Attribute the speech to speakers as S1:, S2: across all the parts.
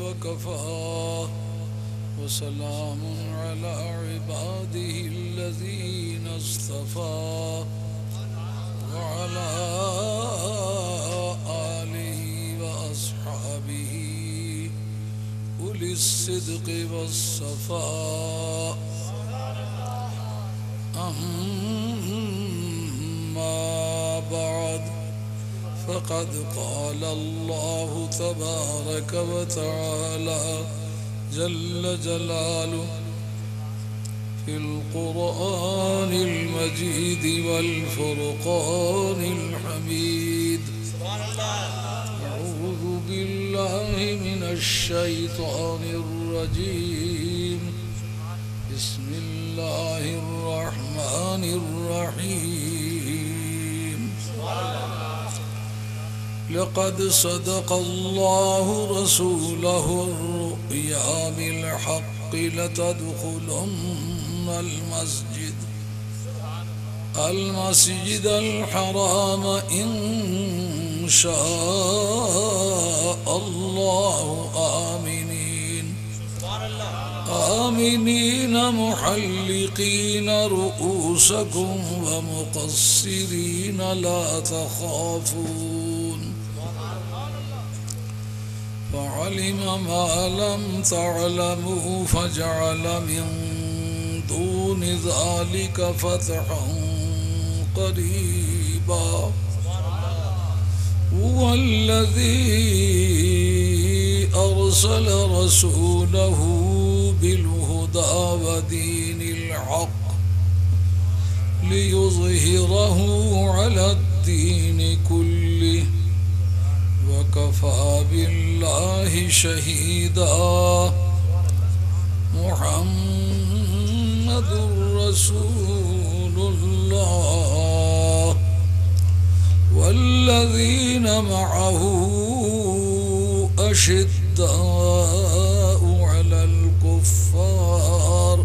S1: وكفى وسلام على عباده الذين اصطفى وعلى آله وأصحابه أولي الصدق والصفاء أما بعد فقد قال الله تبارك وتعالى جل جلاله في القرآن المجيد والفرقان الحميد أعوذ بالله من الشيطان الرجيم بسم الله الرحمن الرحيم لقد صدق الله رسوله الرؤيا بالحق لتدخلن المسجد الحرام إن شاء الله آمنين محلقين رؤوسكم ومقصرين لا تخافون فعلم ما لم تعلموا فجعل من دون ذلك فتحا قريبا هو الذي أرسل رسوله بالهدى ودين الحق ليظهره على الدين كله وكفى بالله شهيدا محمد رسول الله والذين معه أشداء على الكفار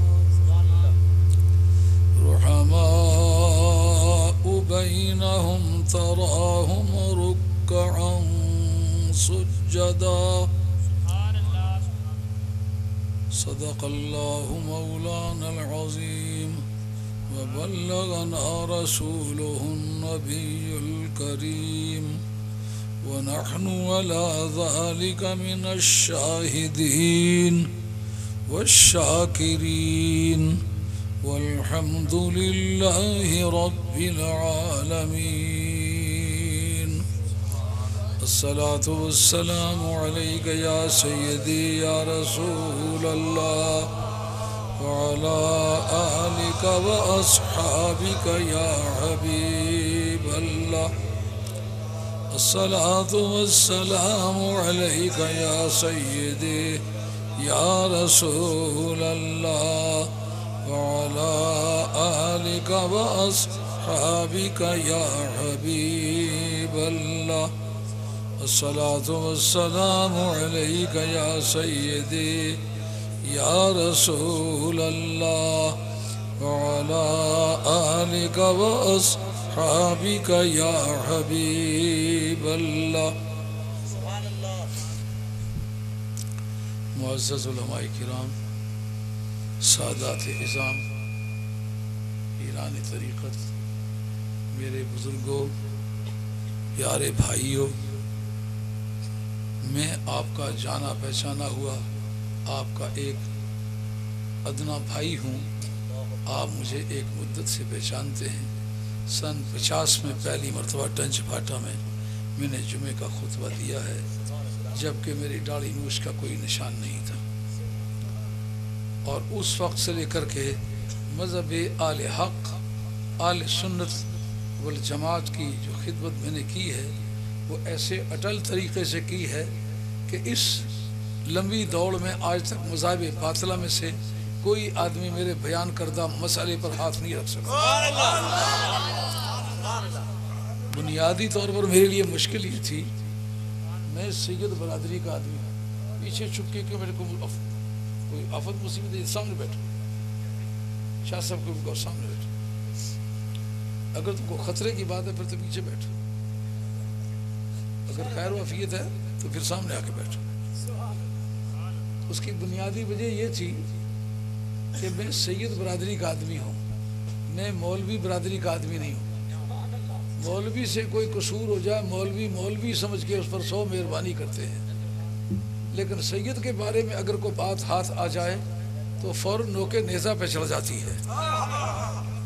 S1: رحماء بينهم تراهم ركعا سجدا صدق الله مولانا العظيم وبلغنا رسوله النبي الكريم ونحن على ذلك من الشاهدين والشاكرين والحمد لله رب العالمين الصلاة والسلام عليك يا سيدي يا رسول الله وعلى آلك وأصحابك يا حبيب الله الصلاة والسلام عليك يا سيدي يا رسول الله وعلى آلك وأصحابك يا حبيب الله الصلاة والسلام عليك يا سيدي يا رسول الله وعلى آلك وأصحابك يا حبيب الله معزز علماء کرام، سادات عظام، پیران طریقت، میرے بزرگوں، پیارے بھائیوں، میں آپ کا جانا پہچانا ہوا آپ کا ایک ادنا بھائی ہوں۔ آپ مجھے ایک مدت سے پہچانتے ہیں۔ سن 50 میں پہلی مرتبہ ٹنچ پھاٹا میں نے جمعے کا خطبہ دیا ہے، جبکہ میری داڑھی موچھ کا کوئی نشان نہیں تھا، اور اس وقت سے لے کر کے مذہب آل حق، آل سنت والجماعت کی جو خدمت میں نے کی ہے وہ ایسے اٹل طریقے سے کی ہے کہ اس لمبی دوڑ میں آج تک مذاہب باطلہ میں سے کوئی آدمی میرے بیان کردہ مسئلے پر ہاتھ نہیں رکھ سکتا۔ بنیادی طور پر میرے لیے مشکل ہی تھی، میں سید برادری کا آدمی ہوں، پیچھے چھپ کے کہ میرے کو کوئی آفت مصیبت ہے سامنے بیٹھو، شاہ صاحب کو سامنے بیٹھو، اگر تم کو خطرے کی بات ہے پھر تو پیچھے بیٹھو، اگر خیر و عافیت ہے تو پھر سامنے آ کے بیٹھو۔ اس کی بنیادی وجہ یہ تھی کہ میں سید برادری کا آدمی ہوں، میں مولوی برادری کا آدمی نہیں ہوں۔ مولوی سے کوئی قصور ہو جائے، مولوی سمجھ کے اس پر 100 مہربانی کرتے ہیں، لیکن سید کے بارے میں اگر کوئی بات ہاتھ آ جائے تو فوراً نوکے نیزہ پہ چڑھ جاتی ہے۔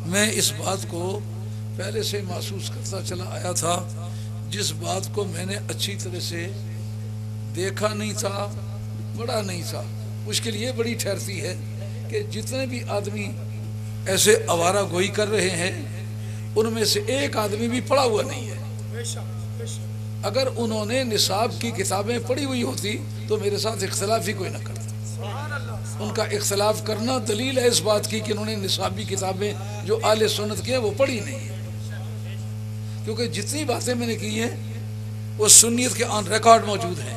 S1: میں اس بات کو پہلے سے محسوس کرتا چلا آیا تھا، جس بات کو میں نے اچھی طرح سے دیکھا نہیں تھا، بڑا نہیں تھا، مشکل یہ بڑی ٹھہرتی ہے کہ جتنے بھی آدمی ایسے آوارہ گوئی کر رہے ہیں ان میں سے ایک آدمی بھی پڑھا ہوا نہیں ہے۔ اگر انہوں نے نصاب کی کتابیں پڑھی ہوئی ہوتی تو میرے ساتھ اختلاف ہی کوئی نہ کرتا۔ ان کا اختلاف کرنا دلیل ہے اس بات کی کہ انہوں نے نصابی کتابیں جو اہل سنت کی ہیں وہ پڑھی نہیں ہیں، کیونکہ جتنی باتیں میں نے کی ہیں وہ سنیت کے آن ریکارڈ موجود ہیں،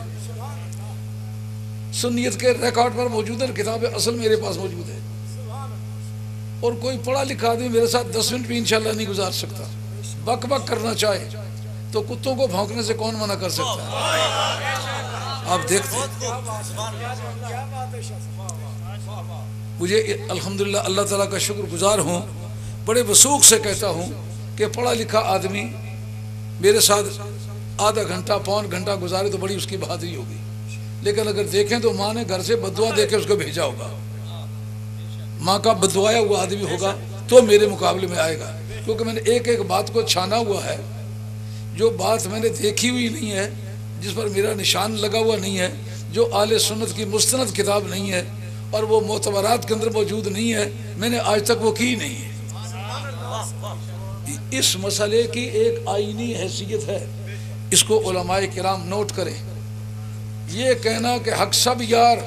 S1: سنیت کے ریکارڈ پر موجود ہے، کتاب اصل میرے پاس موجود ہے، اور کوئی پڑھا لکھا آدمی میرے ساتھ 10 منٹ بھی انشاءاللہ نہیں گزار سکتا۔ بک بک کرنا چاہے تو کتوں کو بھونکنے سے کون منع کر سکتا ہے؟ آپ دیکھتے مجھے الحمدللہ اللہ تعالیٰ کا شکر گزار ہوں، بڑے وثوق سے کہتا ہوں کہ پڑھا لکھا آدمی میرے ساتھ آدھا گھنٹہ پون گھنٹہ گزارے تو بڑی اس کی بہادری ہوگی، لیکن اگر دیکھیں تو ماں نے گھر سے بددعا دے کے اس کو بھیجا ہوگا، ماں کا بددعایا ہوا آدمی ہوگا تو میرے مقابلے میں آئے گا، کیونکہ میں نے ایک ایک بات کو چھانا ہوا ہے، جو بات میں نے دیکھی ہوئی نہیں ہے، جس پر میرا نشان لگا ہوا نہیں ہے، جو اہل سنت کی مستند کتاب نہیں ہے اور وہ معتبرات کے اندر موجود نہیں ہے، میں نے آج تک وہ کی نہیں ہے۔ اس مسئلے کی ایک آئینی حیثیت ہے، اس کو علماء کرام نوٹ کریں۔ یہ کہنا کہ حق سب یار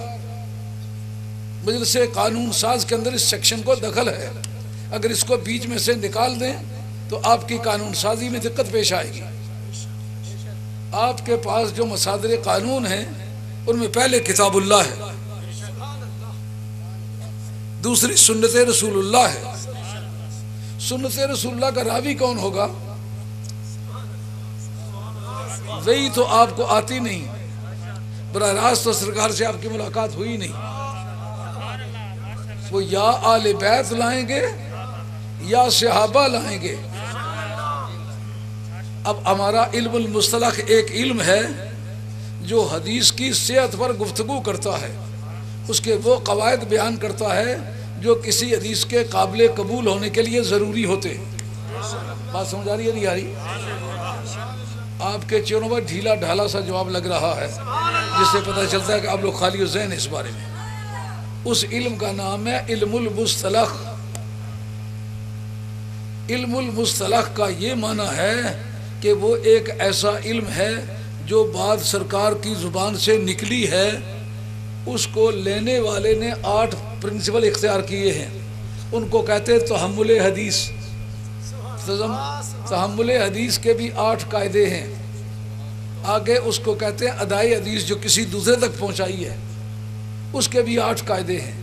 S1: مجلس قانون ساز کے اندر اس سیکشن کو دخل ہے، اگر اس کو بیچ میں سے نکال دیں تو آپ کی قانون سازی میں دقت پیش آئے گی۔ آپ کے پاس جو مصادر قانون ہیں ان میں پہلے کتاب اللہ ہے، دوسری سنت رسول اللہ ہے۔ سنت رسول اللہ کا راوی کون ہوگا؟ وہی تو آپ کو آتی نہیں، براہ راست تو سرکار سے آپ کی ملاقات ہوئی نہیں، وہ یا آل بیت لائیں گے یا صحابہ لائیں گے۔ اب ہمارا علم المصطلح ایک علم ہے جو حدیث کی صحت پر گفتگو کرتا ہے، اس کے وہ قواعد بیان کرتا ہے جو کسی حدیث کے قابل قبول ہونے کے لیے ضروری ہوتے ہیں۔ بات سمجھ آ رہی ہے نہیں آ رہی؟ آپ کے چہروں پر ڈھیلا ڈھالا سا جواب لگ رہا ہے، جس سے پتہ چلتا ہے کہ آپ لوگ خالی ذہن ہیں اس بارے میں۔ اس علم کا نام ہے علم المصطلح۔ علم المصطلح کا یہ معنی ہے کہ وہ ایک ایسا علم ہے جو بات سرکار کی زبان سے نکلی ہے، اس کو لینے والے نے 8 پرنسپل اختیار کیے ہیں، ان کو کہتے ہیں تحمل حدیث۔ تحمل حدیث کے بھی 8 قاعدے ہیں، آگے اس کو کہتے ہیں ادائی حدیث جو کسی دوسرے تک پہنچائی ہے، اس کے بھی 8 قاعدے ہیں۔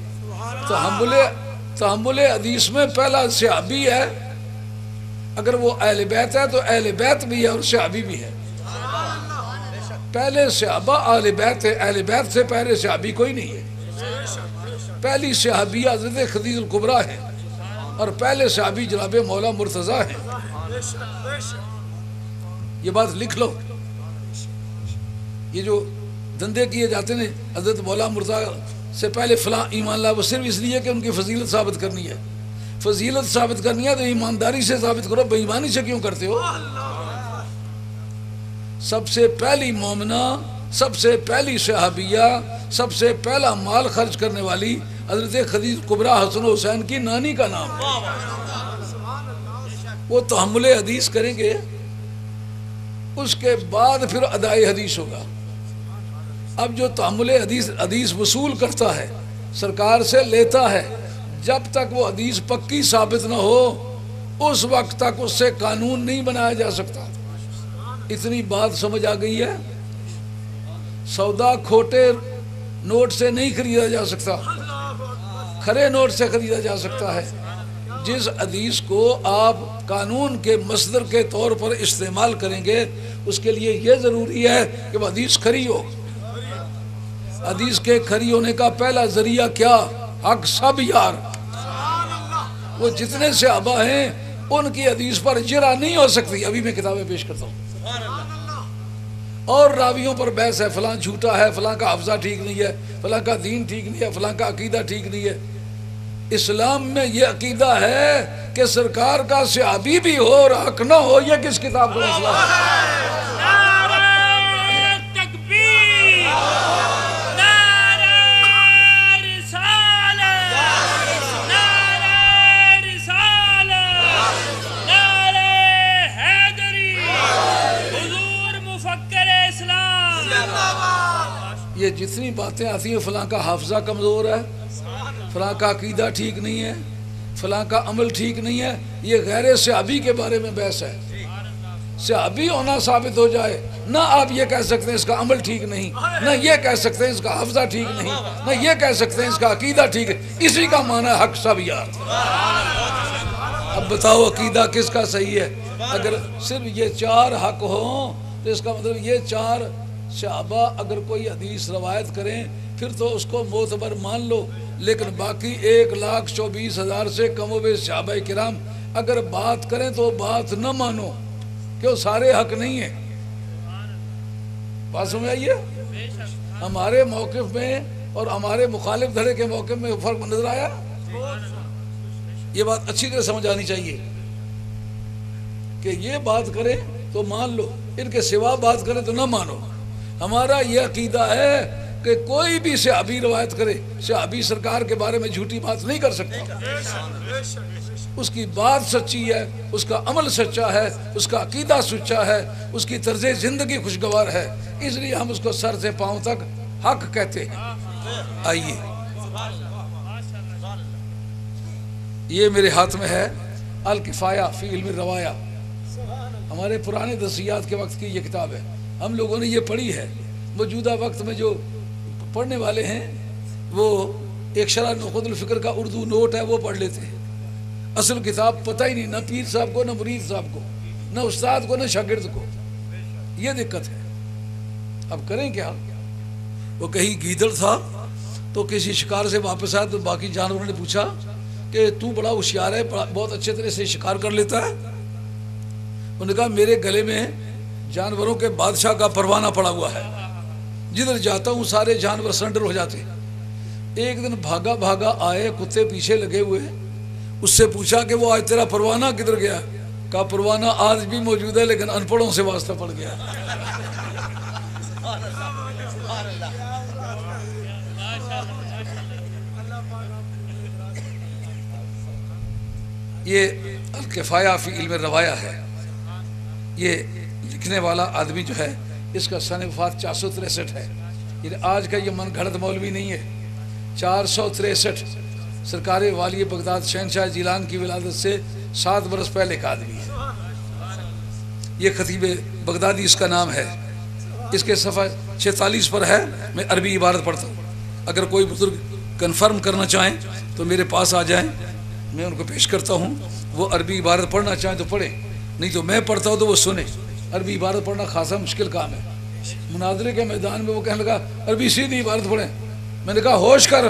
S1: تحمل حدیث میں پہلا صحابی ہے، اگر وہ اہل بیت ہے تو اہل بیت بھی ہے اور صحابی بھی ہے۔ پہلے صحابہ اہل بیت ہے، اہل بیت سے پہلے صحابی کوئی نہیں ہے۔ پہلی صحابیہ حضرت خدیجہ الکبریٰ ہے اور پہلے صحابی جناب مولا مرتضیٰ ہیں۔ یہ بات لکھ لو، یہ جو دندے کیے جاتے ہیں حضرت مولا مرتضیٰ سے پہلے فلاں ایمان لا، وہ صرف اس لیے کہ ان کی فضیلت ثابت کرنی ہے۔ فضیلت ثابت کرنی ہے تو ایمانداری سے ثابت کرو، بے ایمانی سے کیوں کرتے ہو؟ سب سے پہلی مومنہ، سب سے پہلی صحابیہ، سب سے پہلا مال خرچ کرنے والی حضرت خدیجہ کبریٰ حسن و حسین کی نانی کا نام ہے۔ وہ تحمل حدیث کریں گے، اس کے بعد پھر ادائی حدیث ہوگا۔ اب جو تحمل حدیث وصول کرتا ہے، سرکار سے لیتا ہے، جب تک وہ حدیث پکی ثابت نہ ہو اس وقت تک اس سے قانون نہیں بنایا جا سکتا۔ اتنی بات سمجھ آ گئی ہے؟ سودا کھوٹے نوٹ سے نہیں خریدا جا سکتا، کھرے نوٹ سے خریدا جا سکتا ہے۔ جس حدیث کو آپ قانون کے مصدر کے طور پر استعمال کریں گے، اس کے لیے یہ ضروری ہے کہ وہ حدیث کھری ہو۔ حدیث کے کھری ہونے کا پہلا ذریعہ کیا؟ حق سب یار. وہ جتنے صحابہ ہیں ان کی حدیث پر جرح نہیں ہو سکتی. ابھی میں کتابیں پیش کرتا ہوں. اور راویوں پر بحث ہے، فلاں جھوٹا ہے، فلاں کا حفظہ ٹھیک نہیں ہے، فلاں کا دین ٹھیک نہیں ہے، فلاں کا عقیدہ ٹھیک نہیں ہے. اسلام میں یہ عقیدہ ہے کہ سرکار کا صحابی بھی ہو اور حق نہ ہو. یہ کس کتاب کا مسئلہ ہے؟ یہ جتنی باتیں آتی ہیں، فلاں کا حافظہ کمزور ہے، فلاں کا عقیدہ ٹھیک نہیں ہے، فلاں کا عمل ٹھیک نہیں ہے، یہ غیر صحابی کے بارے میں بحث ہے. صحابی ہونا ثابت ہو جائے، نہ آپ یہ کہہ سکتے ہیں اس کا عمل ٹھیک نہیں، نہ یہ کہہ سکتے ہیں اس کا حافظہ ٹھیک نہیں، نہ یہ کہہ سکتے ہیں اس کا عقیدہ ٹھیک ہے. اسی کا معنی ہے حق سب یار. اب بتاؤ عقیدہ کس کا صحیح ہے؟ اگر صرف یہ 4 حق ہوں تو اس کا مطلب یہ 4 صحابہ اگر کوئی حدیث روایت کریں پھر تو اس کو معتبر مان لو، لیکن باقی 1,24,000 سے کم و بیش صحابہ کرام اگر بات کریں تو بات نہ مانو، کیوں؟ سارے حق نہیں ہیں. بات سمجھ آئیے؟ ہمارے موقف میں اور ہمارے مخالف دھڑے کے موقف میں فرق نظر آیا؟ یہ بات اچھی طرح سمجھ آنی چاہیے کہ یہ بات کریں تو مان لو، ان کے سوا بات کریں تو نہ مانو. ہمارا یہ عقیدہ ہے کہ کوئی بھی صحابی روایت کرے، صحابی سرکار کے بارے میں جھوٹی بات نہیں کر سکتا. اس کی بات سچی ہے، اس کا عمل سچا ہے، اس کا عقیدہ سچا ہے، اس کی طرز زندگی خوشگوار ہے، اس لیے ہم اس کو سر سے پاؤں تک حق کہتے ہیں. آئیے، یہ میرے ہاتھ میں ہے الکفایہ فی علم الروایا، ہمارے پرانے دستیات کے وقت کی یہ کتاب ہے. ہم لوگوں نے یہ پڑھی ہے. موجودہ وقت میں جو پڑھنے والے ہیں وہ ایک شرح نخبۃ الفکر کا اردو نوٹ ہے وہ پڑھ لیتے ہیں. اصل کتاب پتہ ہی نہیں، نہ پیر صاحب کو، نہ مرید صاحب کو، نہ استاد کو، نہ شاگرد کو. یہ دقت ہے. اب کریں کیا؟ وہ کہیں گیدڑ تھا تو کسی شکار سے واپس آیا تو باقی جانوروں نے پوچھا کہ تو بڑا ہوشیار ہے، بہت اچھے طرح سے شکار کر لیتا ہے. انہوں نے کہا میرے گلے میں جانوروں کے بادشاہ کا پروانہ پڑا ہوا ہے، جدھر جاتا ہوں سارے جانور سرنڈر ہو جاتے ہیں. ایک دن بھاگا بھاگا آئے، کتے پیچھے لگے ہوئے، اس سے پوچھا کہ وہ آج تیرا پروانہ کدھر گیا؟ کہا پروانہ آج بھی موجود ہے لیکن ان پڑھوں سے واسطہ پڑ گیا. یہ الکفایہ فی علم الروایا ہے. یہ لکھنے والا آدمی جو ہے اس کا سن وفات 463 ہے. یہ آج کا یہ من گھڑت مولوی نہیں ہے. 463 سرکار والی بغداد شہنشاہ جیلان کی ولادت سے 7 برس پہلے کا آدمی ہے. یہ خطیب بغدادی اس کا نام ہے. اس کے صفحہ 46 پر ہے. میں عربی عبارت پڑھتا ہوں. اگر کوئی بزرگ کنفرم کرنا چاہیں تو میرے پاس آ جائیں، میں ان کو پیش کرتا ہوں. وہ عربی عبارت پڑھنا چاہیں تو پڑھیں، نہیں تو میں پڑھتا ہوں تو وہ سنیں. عربی عبارت پڑھنا خاصا مشکل کام ہے. مناظرے کے میدان میں وہ کہنے لگا عربی سیدھی عبارت پڑھیں. میں نے کہا ہوش کر،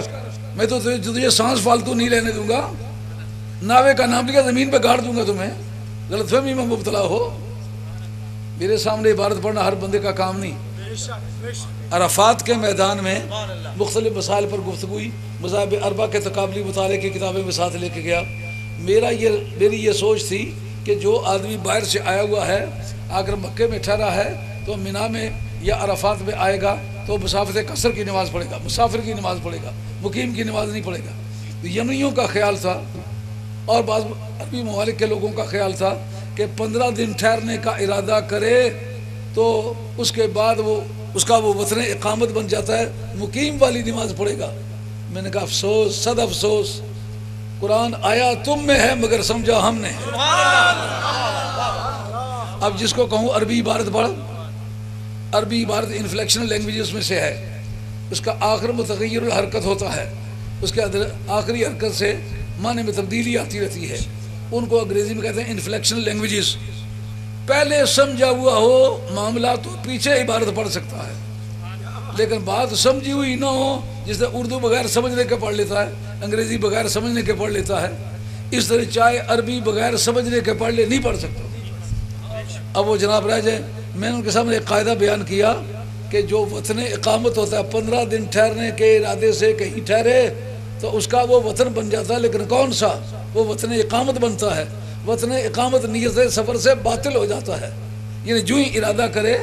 S1: میں تو تجھے سانس فالتو نہیں لینے دوں گا. ناوے کا نام لیا زمین پہ گاڑ دوں گا تمہیں. غلط فہمی میں مبتلا ہو. میرے سامنے عبارت پڑھنا ہر بندے کا کام نہیں. عرفات کے میدان میں مختلف مسائل پر گفتگوئی، مذاہب اربع کے تقابلی مطالعے کی کتابیں میں ساتھ لے کے گیا. میری یہ سوچ تھی کہ جو آدمی باہر سے آیا ہوا ہے اگر مکے میں ٹھہرا ہے تو مینا میں یا عرفات میں آئے گا تو مسافت قصر کی نماز پڑھے گا، مسافر کی نماز پڑھے گا، مقیم کی نماز نہیں پڑھے گا. یمنیوں کا خیال تھا اور بعض عربی ممالک کے لوگوں کا خیال تھا کہ 15 دن ٹھہرنے کا ارادہ کرے تو اس کے بعد اس کا وطن اقامت بن جاتا ہے، مقیم والی نماز پڑھے گا. میں نے کہا افسوس، صد افسوس، قرآن آیا تم میں ہے مگر سمجھا ہم نے. اب جس کو کہوں عربی عبارت پڑھ، عربی عبارت انفلیکشنل لینگویجز میں سے ہے. اس کا آخر متغیر الحرکت ہوتا ہے، اس کے آخری حرکت سے معنی میں تبدیلی آتی رہتی ہے. ان کو انگریزی میں کہتے ہیں انفلیکشنل لینگویجز. پہلے سمجھا ہوا ہو معاملہ تو پیچھے عبارت پڑھ سکتا ہے. لیکن بات سمجھی ہوئی نہ ہو، جس طرح اردو بغیر سمجھنے کے پڑھ لیتا ہے، انگریزی بغیر سمجھنے کے پڑھ لیتا ہے، اس طرح چاہے عربی بغیر سمجھنے کے پڑھ لے نہیں پڑھ سکتا۔ اب وہ جناب رہ جائے، میں نے ان کے سامنے ایک قاعدہ بیان کیا کہ جو وطن اقامت ہوتا ہے 15 دن ٹھہرنے کے ارادے سے کہیں ٹھہرے تو اس کا وہ وطن بن جاتا ہے، لیکن کون سا؟ وہ وطن اقامت بنتا ہے۔ وطن اقامت نیت سفر سے باطل ہو جاتا ہے، یعنی جو ہی ارادہ کرے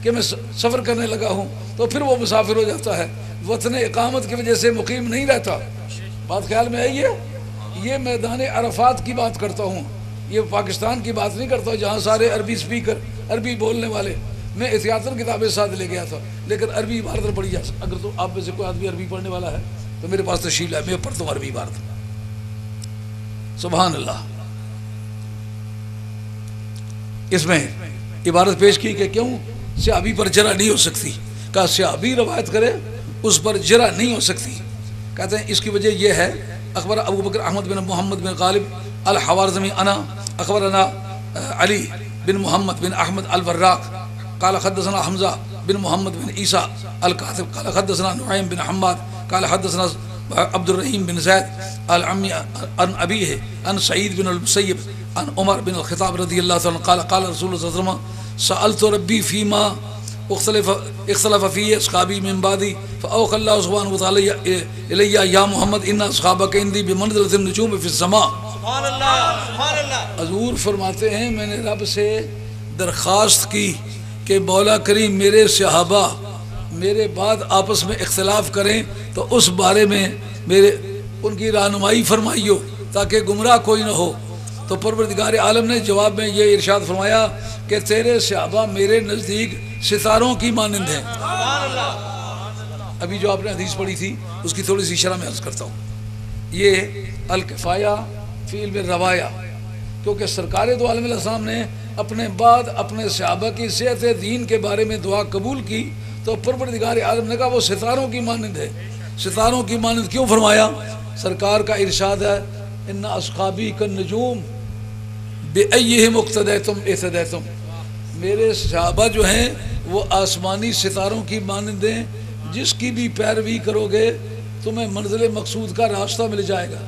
S1: کہ میں سفر کرنے لگا ہوں تو پھر وہ مسافر ہو جاتا ہے، وطن اقامت کی وجہ سے مقیم نہیں رہتا۔ بات خیال میں آئی ہے؟ یہ میدان عرفات کی بات کرتا ہوں، یہ پاکستان کی بات نہیں کرتا جہاں سارے عربی سپیکر، عربی بولنے والے۔ میں احتیاطاً کتابیں ساتھ لے گیا تھا، لیکن عربی عبارت پڑھی جا سکتی۔ اگر تو آپ میں سے کوئی آدمی عربی پڑھنے والا ہے تو میرے پاس تشکیل ہے، میں پڑھتا ہوں عربی عبارت۔ سبحان اللہ۔ اس میں عبارت پیش کی کہ کیوں صحابی پر جرح نہیں ہو سکتی، کہا صحابی روایت کرے اس پر جرح نہیں ہو سکتی۔ کہتے ہیں اس کی وجہ یہ ہے، اخبر ابو بکر احمد بن محمد بن غالب الحوارزمی انا اخبرنا علی بن محمد بن احمد الوراق قال حدثنا حمزہ بن محمد بن عیسیٰ الکاتب قال حدثنا نعیم بن حماد قال حدثنا عبد الرحیم بن زید العمی عن ابیہ عن سعید بن المسیب عن عمر بن الخطاب رضی اللہ عنہ قال قال رسول اللہ صلی اللہ علیہ وسلم سألت ربی فیما اختلف فيه اصحابی من بعدی فاوحى اللہ سبحانہ وتعالی الیہ یا محمد ان اصحابک عندی بمنزلۃ النجوم فی السماء۔ سبحان اللہ سبحان اللہ۔ حضور فرماتے ہیں میں نے رب سے درخواست کی کہ مولا کریم میرے صحابہ میرے بعد آپس میں اختلاف کریں تو اس بارے میں ان کی رہنمائی فرمائیو تاکہ گمراہ کوئی نہ ہو۔ تو پروردگار عالم نے جواب میں یہ ارشاد فرمایا کہ تیرے صحابہ میرے نزدیک ستاروں کی مانند ہیں۔ ابھی جو آپ نے حدیث پڑھی تھی اس کی تھوڑی سی شرح میں عرض کرتا ہوں۔ یہ الکفایہ فی علم الروایا، کیونکہ سرکار دو عالم علیہ السلام نے اپنے بعد اپنے صحابہ کی صحت دین کے بارے میں دعا قبول کی تو پروردگار عالم نے کہا وہ ستاروں کی مانند ہے۔ ستاروں کی مانند کیوں فرمایا؟ سرکار کا ارشاد ہے ان اصحابی کالنجوم بأیہم اقتدیتم اہتدیتم، میرے صحابہ جو ہیں وہ آسمانی ستاروں کی مانند ہیں، جس کی بھی پیروی کرو گے تمہیں منزل مقصود کا راستہ مل جائے گا۔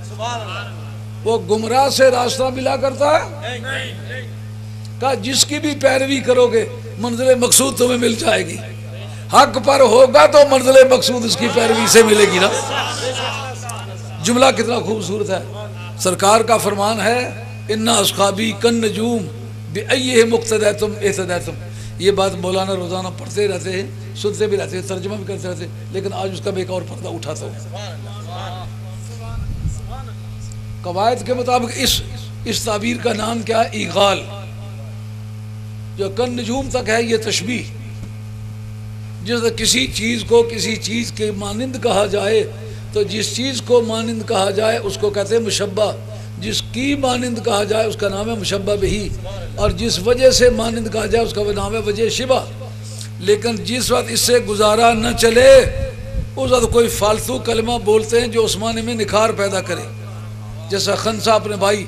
S1: وہ گمراہ سے راستہ ملا کرتا ہے، کہا جس کی بھی پیروی کرو گے منزل مقصود تمہیں مل جائے گی۔ حق پر ہوگا تو منزل مقصود اس کی پیروی سے ملے گی نا۔ جملہ کتنا خوبصورت ہے۔ سرکار کا فرمان ہے ان اصحابی کالنجوم بأیہم اقتدیتم اہتدیتم۔ یہ بات مولانا روزانہ پڑھتے رہتے ہیں، سنتے بھی رہتے ہیں، ترجمہ بھی کرتے رہتے ہیں، لیکن آج اس کا میں ایک اور پردہ اٹھاتا ہوں۔ قواعد کے مطابق اس تعبیر کا نام کیا ہے؟ ایغال۔ جو کالنجوم تک ہے یہ تشبیہ، جس کسی چیز کو کسی چیز کے مانند کہا جائے تو جس چیز کو مانند کہا جائے اس کو کہتے ہیں مشبہ، جس کی مانند کہا جائے اس کا نام ہے مشبہ بہی، اور جس وجہ سے مانند کہا جائے اس کا نام ہے وجہ شبہ۔ لیکن جس وقت اس سے گزارا نہ چلے اس وقت کوئی فالتو کلمہ بولتے ہیں جو اس معنی میں نکھار پیدا کرے۔ جیسا خنسا اپنے بھائی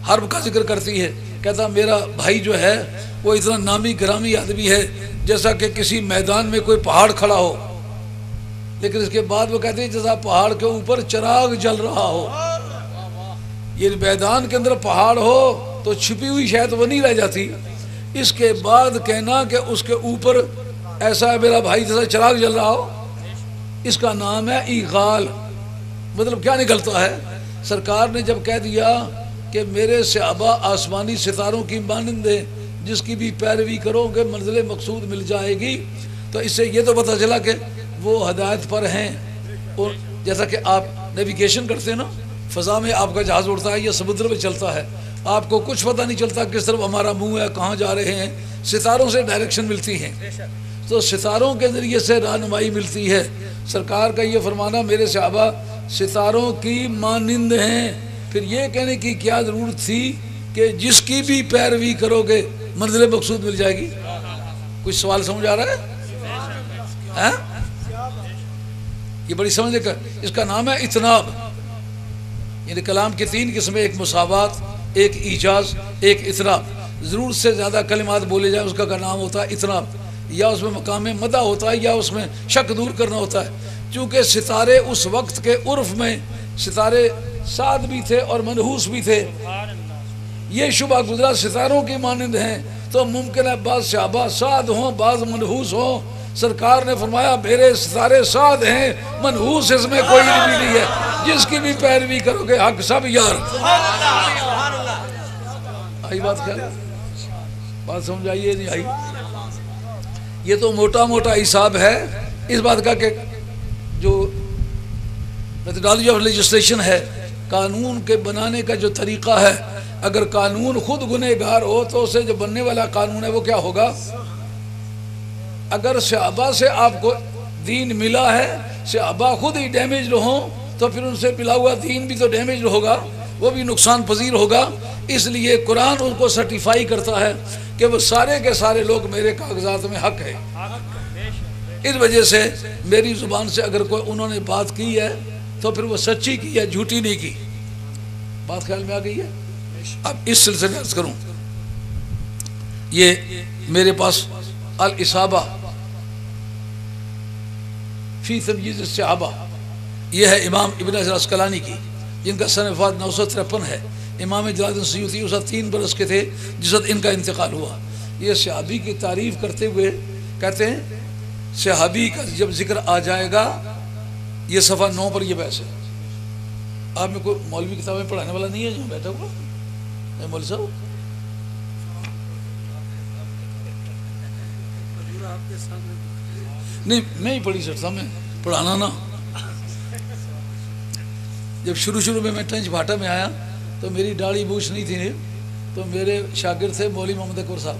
S1: حرب کا ذکر کرتی ہے، کہتا میرا بھائی جو ہے وہ اتنا نامی گرامی آدمی ہے جیسا کہ کسی میدان میں کوئی پہاڑ کھڑا ہو، لیکن اس کے بعد وہ کہتے ہیں جیسا پہاڑ کے اوپر چراغ جل رہا ہو۔ یہ میدان کے اندر پہاڑ ہو تو چھپی ہوئی شاید وہ نہیں رہ جاتی، اس کے بعد کہنا کہ اس کے اوپر ایسا ہے میرا بھائی جیسا چراغ جل رہا ہو، اس کا نام ہے ایغال۔ مطلب کیا نکلتا ہے؟ سرکار نے جب کہہ دیا کہ میرے صحابہ آسمانی ستاروں کی مانند ہیں، جس کی بھی پیروی کرو گے منزل مقصود مل جائے گی، تو اس سے یہ تو پتہ چلا کہ وہ ہدایت پر ہیں۔ اور جیسا کہ آپ نیویگیشن کرتے ہیں نا، فضا میں آپ کا جہاز اڑتا ہے یا سمندر میں چلتا ہے، آپ کو کچھ پتہ نہیں چلتا کس طرف ہمارا منہ ہے، کہاں جا رہے ہیں، ستاروں سے ڈائریکشن ملتی ہیں، تو ستاروں کے ذریعے سے رہنمائی ملتی ہے۔ سرکار کا یہ فرمانا میرے صحابہ ستاروں کی مانند ہیں، پھر یہ کہنے کی کیا ضرورت تھی کہ جس کی بھی پیروی کرو گے منزل مقصود مل جائے گی؟ کچھ سوال سمجھ آ رہا ہے؟ یہ بڑی سمجھنے کا، اس کا نام ہے اتناب۔ یعنی کلام کی تین قسمیں، ایک مساوات، ایک ایجاز، ایک اتناب۔ ضرورت سے زیادہ کلمات بولے جائیں اس کا نام ہوتا ہے اتناب۔ یا اس میں مقام مدح ہوتا ہے یا اس میں شک دور کرنا ہوتا ہے. چونکہ ستارے اس وقت کے عرف میں ستارے سعد بھی تھے اور منحوس بھی تھے. یہ شبہ گزرا ستاروں کی مانند ہیں تو ممکن ہے بعض صحابہ سعد ہوں بعض منحوس ہوں. سرکار نے فرمایا میرے ستارے سعد ہیں، منحوس اس میں کوئی بھی نہیں ہے، جس کی بھی پیروی کرو گے حق سب یار. آئی بات خیال؟ بات سمجھ آئیے نہیں آئی؟ یہ تو موٹا موٹا حساب ہے اس بات کا کہ جو میتھڈالوجی آف لیجسلیشن ہے، قانون کے بنانے کا جو طریقہ ہے، اگر قانون خود گنہگار ہو تو اسے جو بننے والا قانون ہے وہ کیا ہوگا؟ اگر صحابہ سے آپ کو دین ملا ہے، صحابہ خود ہی ڈیمیجڈ ہوں تو پھر ان سے ملا ہوا دین بھی تو ڈیمیجڈ ہوگا، وہ بھی نقصان پذیر ہوگا. اس لیے قرآن ان کو سرٹیفائی کرتا ہے کہ وہ سارے کے سارے لوگ میرے کاغذات میں حق ہے. اس وجہ سے میری زبان سے اگر کوئی انہوں نے بات کی ہے تو پھر وہ سچی کی ہے، جھوٹی نہیں کی. بات خیال میں آ گئی ہے؟ اب اس سلسلے میں عرض کروں، یہ میرے پاس الاصابہ فی تمییز الصحابہ، یہ ہے امام ابن حجر عسقلانی کی، جن کا سنہ وفات 953 ہے. امام جلال الدین سیوطی اس وقت 3 برس کے تھے جس وقت ان کا انتقال ہوا. یہ صحابی کی تعریف کرتے ہوئے کہتے ہیں صحابی کا جب ذکر آ جائے گا، یہ صفحہ 9 پر یہ بحث ہے. آپ میں کوئی مولوی کتابیں پڑھانے والا نہیں ہے جو بیٹھا ہوا ہے؟ مولوی صاحب نہیں، میں ہی پڑھی سکتا، میں پڑھانا نا. جب شروع میں ٹنچ بھاٹا میں آیا تو میری داڑھی بوچھ نہیں تھی، تو میرے شاگرد تھے مولوی محمد اکبر صاحب.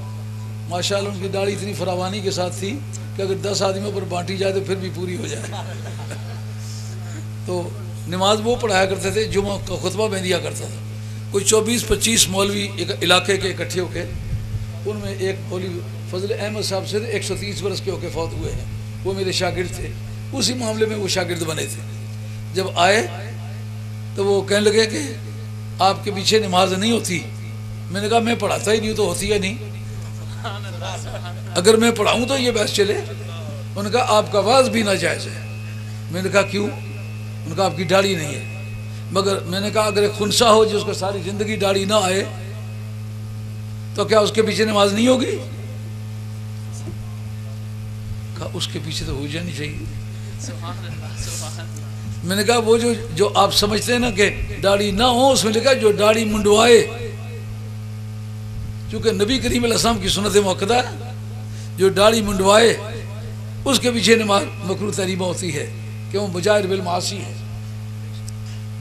S1: ماشاءاللہ ان کی داڑھی اتنی فراوانی کے ساتھ تھی کہ اگر 10 آدمیوں پر بانٹی جائے تو پھر بھی پوری ہو جائے. تو نماز وہ پڑھایا کرتے تھے، جمعہ کا خطبہ میں دیا کرتا تھا. کوئی 24-25 مولوی ایک علاقے کے اکٹھے ہو کے، ان میں ایک مولوی فضل احمد صاحب سے 130 برس کے ہو کے فوت ہوئے ہیں، وہ میرے شاگرد تھے. اسی معاملے میں وہ شاگرد بنے تھے. جب آئے تو وہ کہنے لگے کہ آپ کے پیچھے نماز نہیں ہوتی. میں نے کہا میں پڑھاتا ہی نہیں تو ہوتی ہے نہیں، اگر میں پڑھاؤں تو یہ بحث چلے. انہوں نے کہا آپ کا واز بھی ناجائز ہے. میں نے کہا کیوں؟ انہوں نے کہا آپ کی داڑھی نہیں ہے. مگر میں نے کہا اگر ایک خنسا ہو جس کو ساری زندگی داڑھی نہ آئے تو کیا اس کے پیچھے نماز نہیں ہوگی؟ کہا اس کے پیچھے تو ہو جانی چاہیے. میں نے کہا وہ جو آپ سمجھتے ہیں نا کہ داڑھی نہ ہو، اس میں لکھا جو داڑھی منڈوائے، چونکہ نبی کریم علیہ السلام کی سنت موقدہ ہے، جو داڑھی منڈوائے اس کے پیچھے نماز مکروہ تحریمہ ہوتی ہے کہ وہ مجاہر بالمعاصی ہے،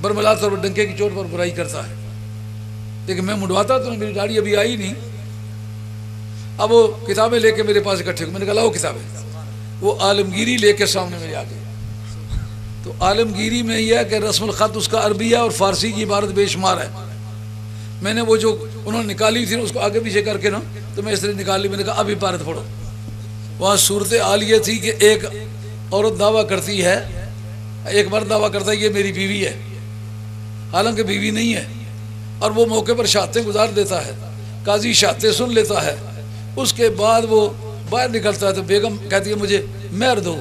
S1: برملا طور پر ڈنکے کی چوٹ پر برائی کرتا ہے. لیکن میں منڈواتا تو میری داڑھی ابھی آئی نہیں. اب وہ کتابیں لے کے میرے پاس اکٹھے ہوئے. میں نے کہا لاؤ کتابیں. وہ عالمگیری لے کے سامنے میں آ گئے. تو عالمگیری میں یہ ہے کہ رسم الخط اس کا عربی ہے اور فارسی کی عبارت بے شمار ہے. میں نے وہ جو انہوں نے نکالی تھی اس کو آگے پیچھے کر کے نا تو میں اس طرح نکال لی. میں نے کہا اب عبارت پڑھو. وہاں صورتحال یہ تھی کہ ایک عورت دعویٰ کرتی ہے، ایک مرد دعویٰ کرتا ہے یہ میری بیوی ہے، حالانکہ بیوی نہیں ہے، اور وہ موقع پر شہادتیں گزار دیتا ہے. قاضی شہادتیں سن لیتا ہے. اس کے بعد وہ باہر نکلتا ہے تو بیگم کہتی ہے مجھے مہر دو.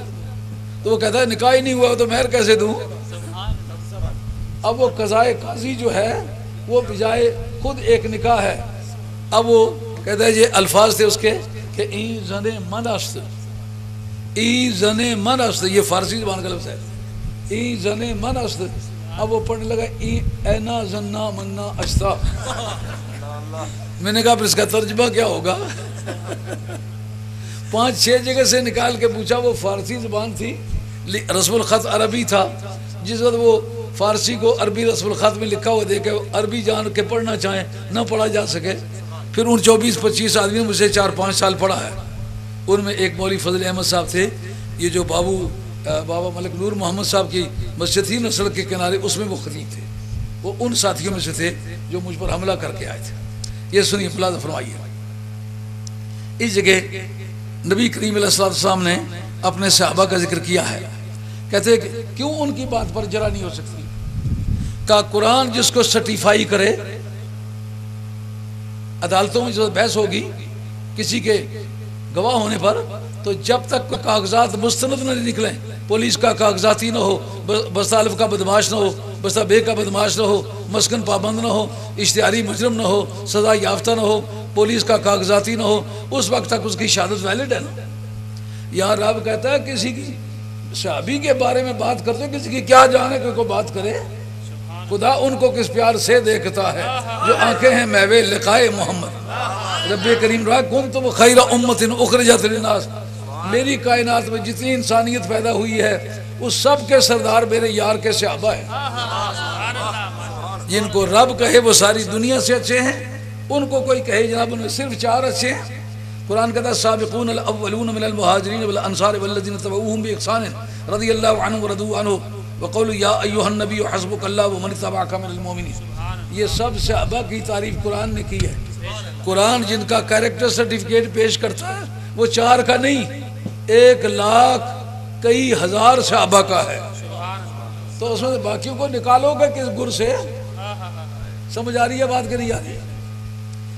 S1: تو وہ کہتا ہے نکاح ہی نہیں ہوا تو مہر کیسے دوں؟ اب وہ قضائے قاضی جو ہے وہ بجائے خود ایک نکاح ہے. اب وہ کہتا ہے یہ الفاظ تھے اس کے کہ ای زن من است، ای زن من است، یہ فارسی زبان کا لفظ ہے، ای زن من است. اب وہ پڑھنے لگا ای اینا زننا مننا اشتا. میں نے کہا پھر اس کا ترجمہ کیا ہوگا؟ 5-6 جگہ سے نکال کے پوچھا. وہ فارسی زبان تھی، رسم الخط عربی تھا. جس وقت وہ فارسی کو عربی رسم الخط میں لکھا ہوا دیکھے عربی جان کے پڑھنا چاہیں نہ پڑھا جا سکے. پھر ان 24-25 آدمیوں مجھ سے 4-5 سال پڑھا ہے. ان میں ایک مولوی فضل احمد صاحب تھے. یہ جو بابا ملک نور محمد صاحب کی مسجد تھی نا سڑک کے کنارے، اس میں وہ خطیب تھے. وہ ان ساتھیوں میں سے تھے جو مجھ پر حملہ کر کے آئے تھے. یہ سنیے، ملاحظہ فرمائیے. اس جگہ نبی کریم علیہ السلام نے اپنے صحابہ کا ذکر کیا ہے. کہتے ہیں کہ کیوں ان کی بات پر جرا نہیں ہو سکتی؟ کہ قرآن جس کو سرٹیفائی کرے، عدالتوں میں جو بحث ہوگی کسی کے گواہ ہونے پر تو جب تک کوئی کاغذات مستند نہ نکلیں، پولیس کا کاغذاتی نہ ہو، بستالف کا بدماش نہ ہو، بستا بے کا بدماش نہ ہو، مسکن پابند نہ ہو، اشتہاری مجرم نہ ہو، سزا یافتہ نہ ہو، پولیس کا کاغذاتی نہ ہو، اس وقت تک اس کی شہادت ویلڈ ہے نا۔ یہاں رب کہتا ہے کسی کی صحابی کے بارے میں بات کرتے کسی کی کیا جانے کوئی بات کرے، خدا ان کو کس پیار سے دیکھتا ہے جو آنکھیں ہیں میوے لقائے محمد۔ رب کریم رہا کنتم خیر امت اخرجت للناس، میری کائنات میں جتنی انسانیت پیدا ہوئی ہے اس سب کے سردار میرے یار کے صحابہ ہیں، جن کو رب کہے وہ ساری دنیا سے اچھے ہیں، ان کو کوئی کہے جناب ان میں صرف 4 اچھے ہیں۔ قرآن کہتا ہے سابقون الاولون من المہاجرین والانصار والذین تبعوہم باحسان رضی اللہ عنہم ورضوا عنہ وقولوا یا ایھا النبی حسبک اللہ ومن اتبعک من المؤمنین۔ یہ سب صحابہ کی تعریف قرآن نے کی ہے۔ قرآن جن کا کریکٹر سرٹیفکیٹ پیش کرتا ہے وہ 4 کا نہیں، 1 لاکھ کئی ہزار صحابہ کا ہے، تو اس میں باقیوں کو نکالو گے کس گر سے؟ سمجھ آ رہی ہے بات کہ نہیں آ رہی ہے؟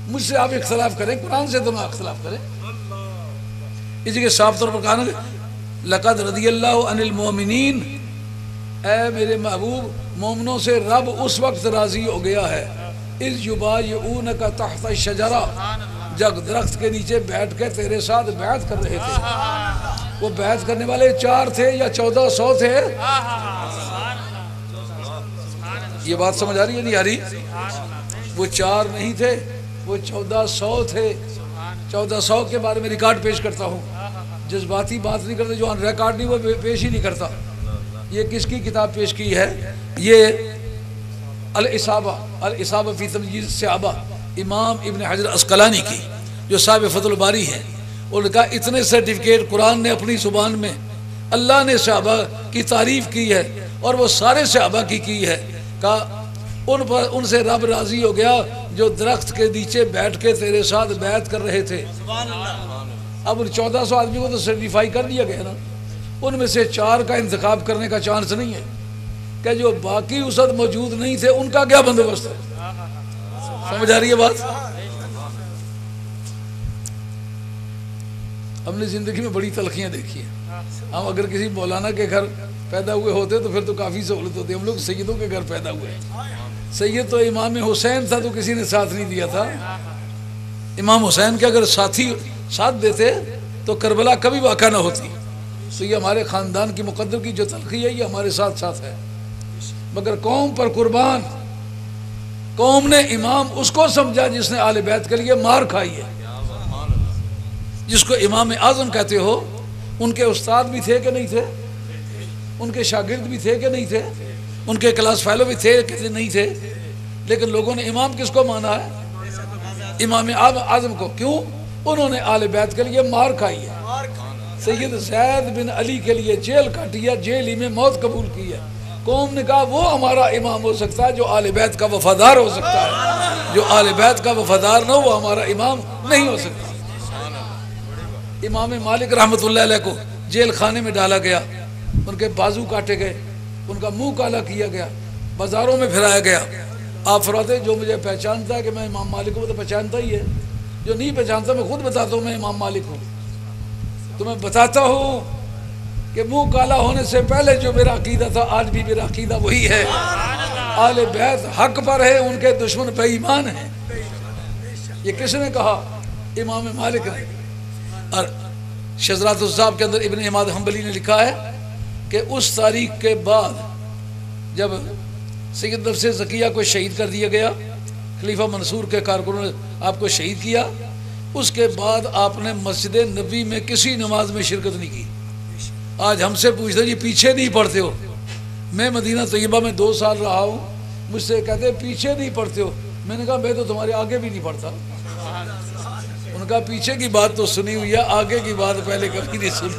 S1: مجھ سے آپ اختلاف کریں، قرآن سے دونوں اختلاف کریں۔ اسی کے صاف طور پر کہا نا لقد رضی اللہ عن المؤمنین، اے میرے محبوب مومنوں سے رب اس وقت راضی ہو گیا ہے اذ یبایعونک تحت الشجرہ، جب درخت کے نیچے بیٹھ کے تیرے ساتھ بیعت کر رہے تھے۔ وہ بیعت کرنے والے 4 تھے یا 1400 تھے؟ یہ بات سمجھ آ رہی ہے نہیں آ رہی؟ وہ 4 نہیں تھے، وہ 1400 تھے۔ 1400 کے بارے میں ریکارڈ پیش کرتا ہوں، جذباتی بات نہیں کرتے، جو ریکارڈ نہیں وہ پیش ہی نہیں کرتا۔ یہ کس کی کتاب پیش کی ہے؟ یہ الاصابہ فی تمجید الصحابہ، امام ابن حجر عسقلانی کی، جو صاحب فتح الباری ہے۔ اور کہا اتنے سرٹیفکیٹ قرآن نے اپنی زبان میں اللہ نے صحابہ کی تعریف کی ہے اور وہ سارے صحابہ کی ہے، کہا ان سے رب راضی ہو گیا جو درخت کے نیچے بیٹھ کے تیرے ساتھ بیعت کر رہے تھے۔ اب ان 1400 آدمی کو تو سرٹیفائی کر دیا گیا نا، ان میں سے 4 کا انتخاب کرنے کا چانس نہیں ہے کہ جو باقی اس وقت موجود نہیں تھے ان کا کیا بندوبست ہے؟ سمجھ آ رہی ہے بات؟ ہم نے زندگی میں بڑی تلخیاں دیکھی ہیں۔ ہم اگر کسی مولانا کے گھر پیدا ہوئے ہوتے تو پھر تو کافی سہولت ہوتی۔ ہم لوگ سیدوں کے گھر پیدا ہوئے، سید تو امام حسین تھا تو کسی نے ساتھ نہیں دیا تھا۔ امام حسین کے اگر ساتھی ساتھ دیتے تو کربلا کبھی واقع نہ ہوتی۔ تو یہ ہمارے خاندان کی مقدر کی جو تلخی ہے یہ ہمارے ساتھ ساتھ ہے، مگر قوم پر قربان، قوم نے امام اس کو سمجھا جس نے آل بیت کے لیے مار کھائی ہے، جس کو امام اعظم کہتے ہو۔ ان کے استاد بھی تھے کہ نہیں تھے؟ ان کے شاگرد بھی تھے کہ نہیں تھے؟ ان کے کلاس فیلو بھی تھے کہ نہیں تھے؟ لیکن لوگوں نے امام کس کو مانا ہے؟ امام اعظم کو۔ کیوں؟ انہوں نے آل بیت کے لیے مار کھائی ہے۔ سید زید بن علی کے لیے جیل کاٹی ہے، جیل ہی میں موت قبول کی ہے۔ قوم نے کہا وہ ہمارا امام ہو سکتا ہے جو آل بیت کا وفادار ہو سکتا ہے، جو آل بیت کا وفادار نہ ہو وہ ہمارا امام نہیں ہو سکتا۔ امام مالک رحمۃ اللہ علیہ کو جیل خانے میں ڈالا گیا، ان کے بازو کاٹے گئے، ان کا منہ کالا کیا گیا، بازاروں میں پھرایا گیا۔ آپ فرماتے جو مجھے پہچانتا ہے کہ میں امام مالک ہوں وہ تو پہچانتا ہی ہے، جو نہیں پہچانتا میں خود بتاتا ہوں میں امام مالک ہوں۔ تو میں بتاتا ہوں کہ منہ کالا ہونے سے پہلے جو میرا عقیدہ تھا آج بھی میرا عقیدہ وہی ہے۔ آل بیت حق پر ہے، ان کے دشمن بے ایمان ہیں۔ یہ کس نے کہا؟ امام مالک نے۔ اور شذرات الذهب کے اندر ابن عماد حنبلی نے لکھا ہے کہ اس تاریخ کے بعد جب سید نفس زکیہ کو شہید کر دیا گیا، خلیفہ منصور کے کارکنوں نے آپ کو شہید کیا، اس کے بعد آپ نے مسجد نبی میں کسی نماز میں شرکت نہیں کی۔ آج ہم سے پوچھتے ہیں جی پیچھے نہیں پڑھتے ہو؟ میں مدینہ طیبہ میں 2 سال رہا ہوں، مجھ سے کہتے ہیں پیچھے نہیں پڑھتے ہو، میں نے کہا میں تو تمہارے آگے بھی نہیں پڑھتا۔ ان کا پیچھے کی بات تو سنی ہوئی ہے، آگے کی بات پہلے کبھی نہیں سنی۔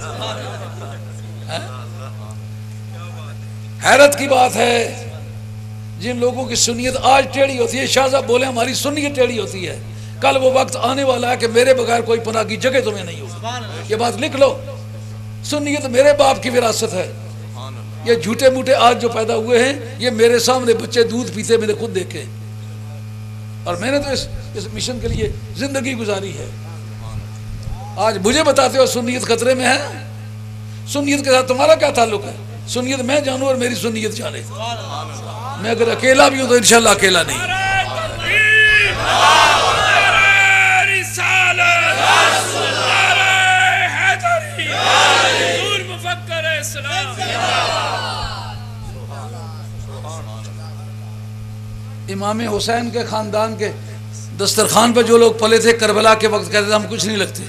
S1: حیرت کی بات ہے جن لوگوں کی سنیت آج ٹیڑھی ہوتی ہے، شاہ صاحب بولے ہماری سنیت ٹیڑھی ہوتی ہے، کل وہ وقت آنے والا ہے کہ میرے بغیر کوئی پناہ کی جگہ تمہیں نہیں ہوگی۔ یہ بات لکھ لو، سنیت میرے باپ کی وراثت ہے۔ یہ جھوٹے موٹے آج جو پیدا ہوئے ہیں یہ میرے سامنے بچے دودھ پیتے میں نے خود دیکھے، اور میں نے تو اس مشن کے لیے زندگی گزاری ہے۔ آج مجھے بتاتے ہو سنیت خطرے میں ہے؟ سنیت کے ساتھ تمہارا کیا تعلق ہے؟ سنیت میں جانوں اور میری سنیت جانے. میں اگر اکیلا بھی ہوں تو انشاءاللہ اکیلا نہیں. امام حسین کے خاندان کے دسترخوان پہ جو لوگ پلے تھے کربلا کے وقت کہتے تھے ہم کچھ نہیں لگتے.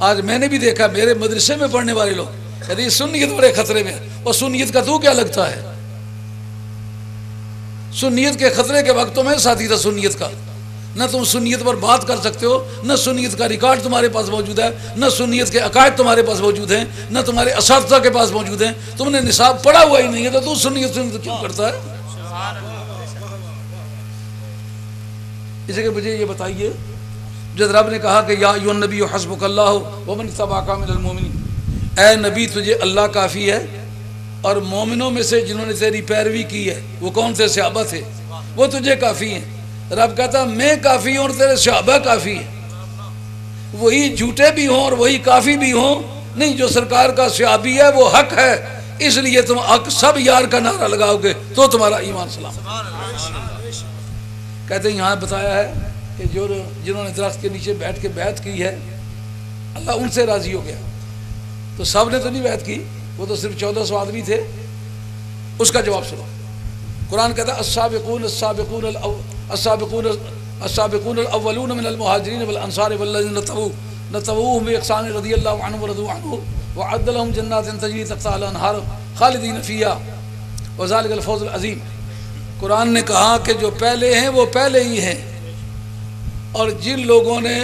S1: آج میں نے بھی دیکھا میرے مدرسے میں پڑھنے والے لوگ کہتے ہیں سنیت بڑے خطرے میں ہے. اور سنیت کا تو کیا لگتا ہے؟ سنیت کے خطرے کے وقت تو میں ساتھی تھا سنیت کا. نہ تم سنیت پر بات کر سکتے ہو، نہ سنیت کا ریکارڈ تمہارے پاس موجود ہے، نہ سنیت کے عقائد تمہارے پاس موجود ہیں، نہ تمہارے اساتذہ کے پاس موجود ہیں. تم نے نصاب پڑھا ہوا ہی نہیں ہے تو سنیت کیوں کرتا ہے؟ اسے کہ مجھے یہ بتائیے، جب رب نے کہا کہ یا ایھا النبی حسبک اللہ ومن اتبعک من المؤمنین، اے نبی تجھے اللہ کافی ہے اور مومنوں میں سے جنہوں نے تیری پیروی کی ہے. وہ کون تھے؟ صحابہ تھے. وہ تجھے کافی ہیں. رب کہتا میں کافی ہوں اور تیرے صحابہ کافی ہیں. وہی جھوٹے بھی ہوں اور وہی کافی بھی ہوں. نہیں، جو سرکار کا صحابی ہے وہ حق ہے، اس لیے تم حق سب یار کا نعرہ لگاؤ گے تو تمہارا ایمان سلام. کہتے ہیں یہاں بتایا ہے کہ جنہوں نے درخت کے نیچے بیٹھ کے بیعت کی ہے اللہ ان سے راضی ہو گیا. تو سب نے تو نہیں بیعت کی، وہ تو صرف 1400 آدمی تھے. اس کا جواب سنو. قرآن کہتا ہے السابقون الاولون من المہاجرین والانصار والذین اتبعوهم بإحسان رضی اللہ عنہم ورضوا عنہ وأعد لهم جنات تجری تحتها الانہار خالدین فیہا وذلک الفوز العظیم. قرآن نے کہا کہ جو پہلے ہیں وہ پہلے ہی ہیں، اور جن لوگوں نے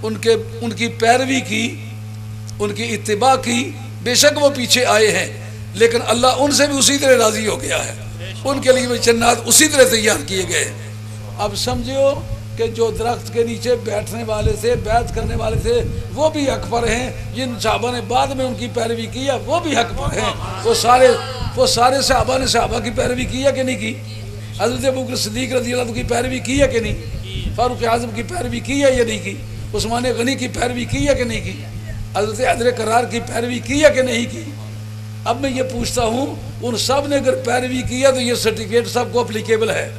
S1: ان کی پیروی کی، ان کی اتباع کی، بے شک وہ پیچھے آئے ہیں لیکن اللہ ان سے بھی اسی طرح راضی ہو گیا ہے. ان کے لیے بھی جنات اسی طرح تیار کیے گئے. اب سمجھو کہ جو درخت کے نیچے بیٹھنے والے تھے، بیعت کرنے والے تھے، وہ بھی حق پر ہیں. جن صحابہ نے بعد میں ان کی پیروی کی ہے وہ بھی حق پر ہیں. وہ سارے صحابہ نے صحابہ کی پیروی کی ہے کہ نہیں کی؟ حضرت ابوبکر صدیق رضی اللہ عنہ کی پیروی کی ہے کہ نہیں؟ فاروق اعظم کی پیروی کی ہے یا نہیں کی؟ عثمان غنی کی پیروی کی ہے کہ نہیں کی؟ حضرت حیدر کرار کی پیروی کی ہے کہ نہیں کی؟ اب میں یہ پوچھتا ہوں ان سب نے اگر پیروی کیا تو یہ سرٹیفکیٹ سب کو اپلیکیبل ہے.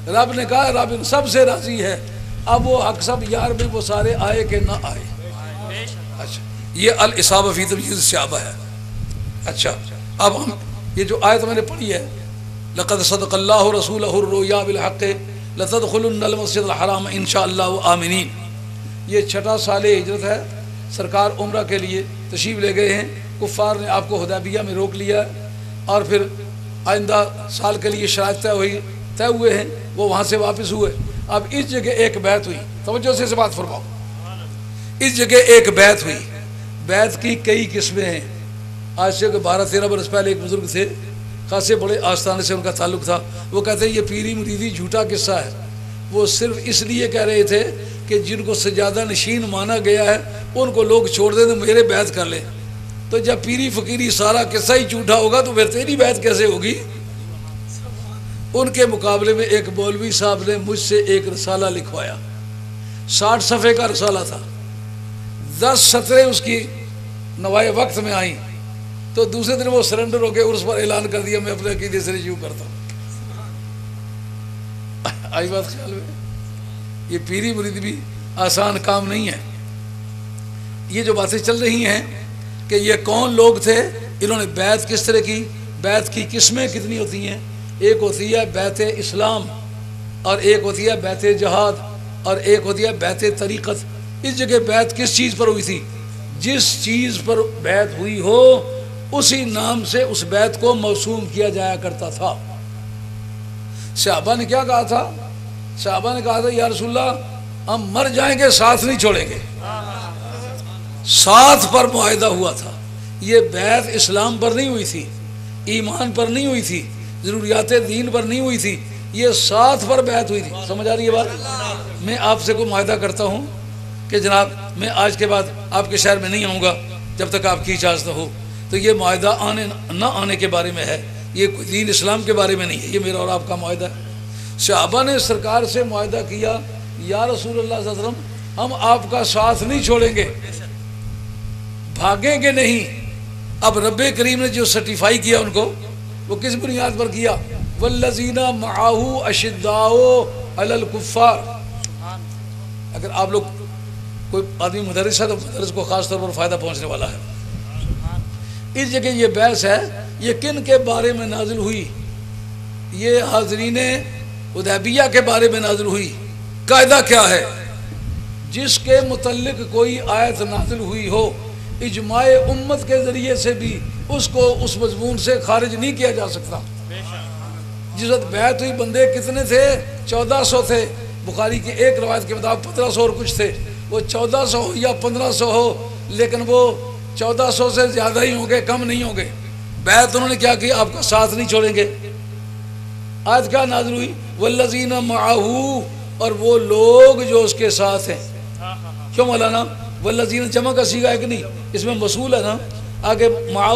S1: رب نے کہا رب ان سب سے راضی ہے. اب وہ حق سب یار میں وہ سارے آئے کہ نہ آئے. اچھا، یہ الاصابہ فی تمییز الصحابہ ہے. اچھا، اب ہم یہ جو آیت میں نے پڑھی ہے لقد صدق اللہ رسولہ الرؤیا بالحق لتدخلن المسجد الحرام ان شاء اللہ آمنین، یہ 6واں سال ہجرت ہے. سرکار عمرہ کے لیے تشریف لے گئے ہیں. کفار نے آپ کو حدیبیہ میں روک لیا اور پھر آئندہ سال کے لیے شرائط طے ہوئے ہیں، وہ وہاں سے واپس ہوئے. اب اس جگہ ایک بیعت ہوئی. توجہ سے بات فرماؤ. اس جگہ ایک بیعت ہوئی. بیعت کی کئی قسمیں ہیں. آج سے 12-13 برس پہلے ایک بزرگ تھے، خاصے بڑے آستانے سے ان کا تعلق تھا. وہ کہتے ہیں یہ پیری مریدی جھوٹا قصہ ہے. وہ صرف اس لیے کہہ رہے تھے کہ جن کو سجادہ نشین مانا گیا ہے ان کو لوگ چھوڑ دیں تو میرے بیعت کر لیں. تو جب پیری فقیری سارا قصہ ہی جھوٹا ہوگا تو پھر تیری بیعت کیسے ہوگی؟ ان کے مقابلے میں ایک مولوی صاحب نے مجھ سے ایک رسالہ لکھوایا. 60 صفحے کا رسالہ تھا. 10 سطریں اس کی نوائے وقت میں آئیں تو دوسرے دن وہ سرنڈر ہو کے عرس پر اعلان کر دیا میں اپنے عقیدے سے رجوع کرتا ہوں. آئی بات خیال میں؟ یہ پیری مرید بھی آسان کام نہیں ہے. یہ جو باتیں چل رہی ہیں کہ یہ کون لوگ تھے، انہوں نے بیعت کس طرح کی، بیعت کی قسمیں کتنی ہوتی ہیں. ایک ہوتی ہے بیعت اسلام اور ایک ہوتی ہے بیعت جہاد اور ایک ہوتی ہے بیعت طریقت. اس جگہ بیعت کس چیز پر ہوئی تھی؟ جس چیز پر بیعت ہوئی ہو اسی نام سے اس بیعت کو موسوم کیا جایا کرتا تھا. صحابہ نے کیا کہا تھا؟ صحابہ نے کہا تھا یا رسول اللہ ہم مر جائیں گے ساتھ نہیں چھوڑیں گے. ساتھ پر معاہدہ ہوا تھا. یہ بیعت اسلام پر نہیں ہوئی تھی، ایمان پر نہیں ہوئی تھی، ضروریات دین پر نہیں ہوئی تھی، یہ ساتھ پر بیعت ہوئی تھی. سمجھ آ رہی ہے بات؟ میں آپ سے کوئی معاہدہ کرتا ہوں کہ جناب میں آج کے بعد آپ کے شہر میں نہیں آؤں گا جب تک آپ کی اجازت ہو، تو یہ معاہدہ آنے نہ آنے کے بارے میں ہے، یہ کوئی دین اسلام کے بارے میں نہیں ہے. یہ میرا اور آپ کا معاہدہ ہے. صحابہ نے سرکار سے معاہدہ کیا یا رسول اللہ صلی اللہ علیہ وسلم ہم آپ کا ساتھ نہیں چھوڑیں گے. بھاگیں گے نہیں۔ اب رب کریم نے جو سرٹیفائی کیا ان کو، وہ کس بنیاد پر کیا؟ والذین معہ اشداء علی الکفار۔ اگر آپ لوگ کوئی آدمی مدرس ہے تو مدرس کو خاص طور پر فائدہ پہنچنے والا ہے۔ اس جگہ یہ بحث ہے، یہ کن کے بارے میں نازل ہوئی؟ یہ حاضرین حدیبیہ کے بارے میں نازل ہوئی۔ قاعدہ کیا ہے؟ جس کے متعلق کوئی آیت نازل ہوئی ہو، اجماع امت کے ذریعے سے بھی اس کو اس مضمون سے خارج نہیں کیا جا سکتا۔ جس وقت بیعت ہوئی بندے کتنے تھے؟ 1400 تھے۔ بخاری کی ایک روایت کے مطابق 1500 اور کچھ تھے۔ وہ 1400 ہو یا 1500 ہو، لیکن وہ 1400 سے زیادہ ہی ہوں گے، کم نہیں ہوں گے۔ بیعت انہوں نے کیا کی؟ آپ کا ساتھ نہیں چھوڑیں گے۔ آیت کیا نازل ہوئی؟ والذین معہ، اور وہ لوگ جو اس کے ساتھ ہیں۔ کیوں مولانا؟ والذین جمع کا صیغہ ہے کہ نہیں؟ اس میں موصول ہے نا۔ آگے معہ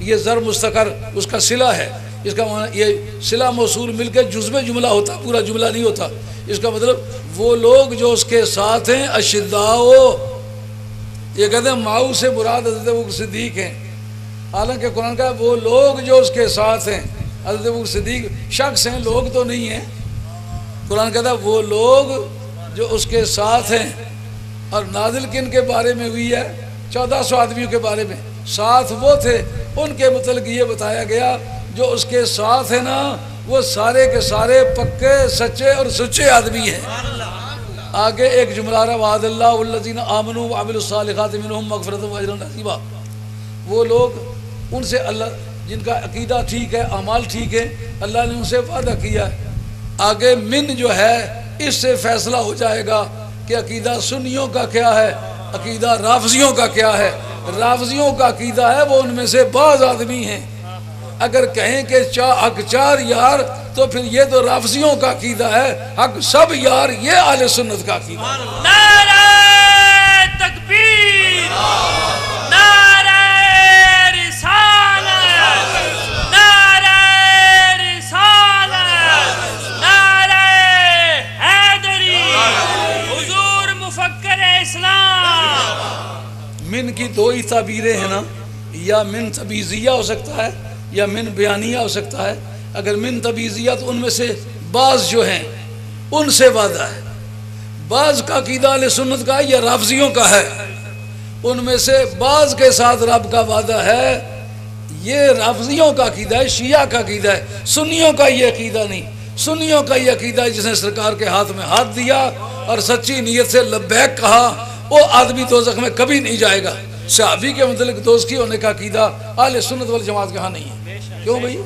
S1: یہ ضرب مستقر اس کا صلہ ہے، اس کا معنی یہ صلہ موصول مل کے جزء جملہ ہوتا، پورا جملہ نہیں ہوتا۔ اس کا مطلب وہ لوگ جو اس کے ساتھ ہیں، اشداء، یہ کہتے ہیں معہ سے مراد حضرت ابوبکر صدیق ہیں، حالانکہ قرآن کا وہ لوگ جو اس کے ساتھ ہیں حضرت ابوبکر صدیق شخص ہیں، لوگ تو نہیں ہیں۔ قرآن کہتا ہے وہ لوگ جو اس کے ساتھ ہیں، اور نازل کن کے بارے میں ہوئی ہے؟ 1400 آدمیوں کے بارے میں۔ ساتھ وہ تھے، ان کے متعلق یہ بتایا گیا جو اس کے ساتھ ہیں نا، وہ سارے کے سارے پکے سچے اور سچے آدمی ہیں۔ آگے ایک جملہ رہا، وعد اللہ والذین آمنوا وعملوا الصالحات منہم مغفرۃ واجر عظیما۔ وہ لوگ ان سے اللہ جن کا عقیدہ ٹھیک ہے، اعمال ٹھیک ہے، اللہ نے ان سے وعدہ کیا ہے۔ آگے من جو ہے اس سے فیصلہ ہو جائے گا کہ عقیدہ سنیوں کا کیا ہے، عقیدہ رافضیوں کا کیا ہے۔ رافضیوں کا عقیدہ ہے وہ ان میں سے بعض آدمی ہیں۔ اگر کہیں کہ حق 4 یار تو پھر یہ تو رافضیوں کا عقیدہ ہے، حق سب یار یہ اہل سنت کا عقیدہ ہے۔
S2: نعرہ تکبیر، نعرہ رسالت، نعرہ رسالت، نعرہ حیدری، حضور مفکر اسلام۔
S1: من کی 2 ہی تعبیریں ہیں نا، یا من تبعیضیہ ہو سکتا ہے یا من بیانیہ ہو سکتا ہے۔ اگر من تبعیضیہ تو ان میں سے بعض جو ہیں ان سے وعدہ ہے، بعض کا عقیدہ اہل سنت کا ہے یا رافضیوں کا ہے، ان میں سے بعض کے ساتھ رب کا وعدہ ہے۔ یہ رافضیوں کا عقیدہ ہے، شیعہ کا عقیدہ ہے، سنیوں کا یہ عقیدہ نہیں۔ سنیوں کا یہ عقیدہ ہے جس نے سرکار کے ہاتھ میں ہاتھ دیا اور سچی نیت سے لبیک کہا، وہ آدمی دوزخ میں کبھی نہیں جائے گا۔ صحابی کے متعلق دوزخی ہونے کا عقیدہ اہل سنت والجماعت کے ہاں نہیں ہے۔ کیوں بھئی؟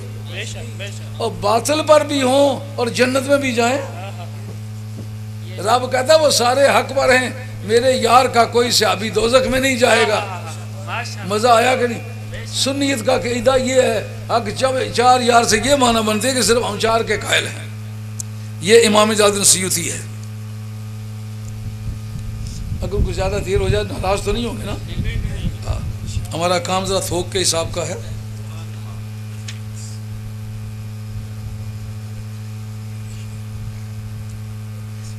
S1: اور باطل پر بھی ہوں اور جنت میں بھی جائیں۔ رب کہتا ہے وہ سارے حق پر ہیں، میرے یار کا کوئی صحابی دوزخ میں نہیں جائے گا۔ مزہ آیا کہ نہیں؟ سنیت کا عقیدہ یہ ہے، حق 4 یار سے یہ معنی بنتے ہیں کہ صرف ہم 4 کے قائل ہیں۔ یہ امام جلال الدین سیوطی ہے۔ اگر کچھ زیادہ دیر ہو جائے ناراض تو نہیں ہوں گے نا؟ ہمارا کام ذرا تھوک کے حساب کا ہے۔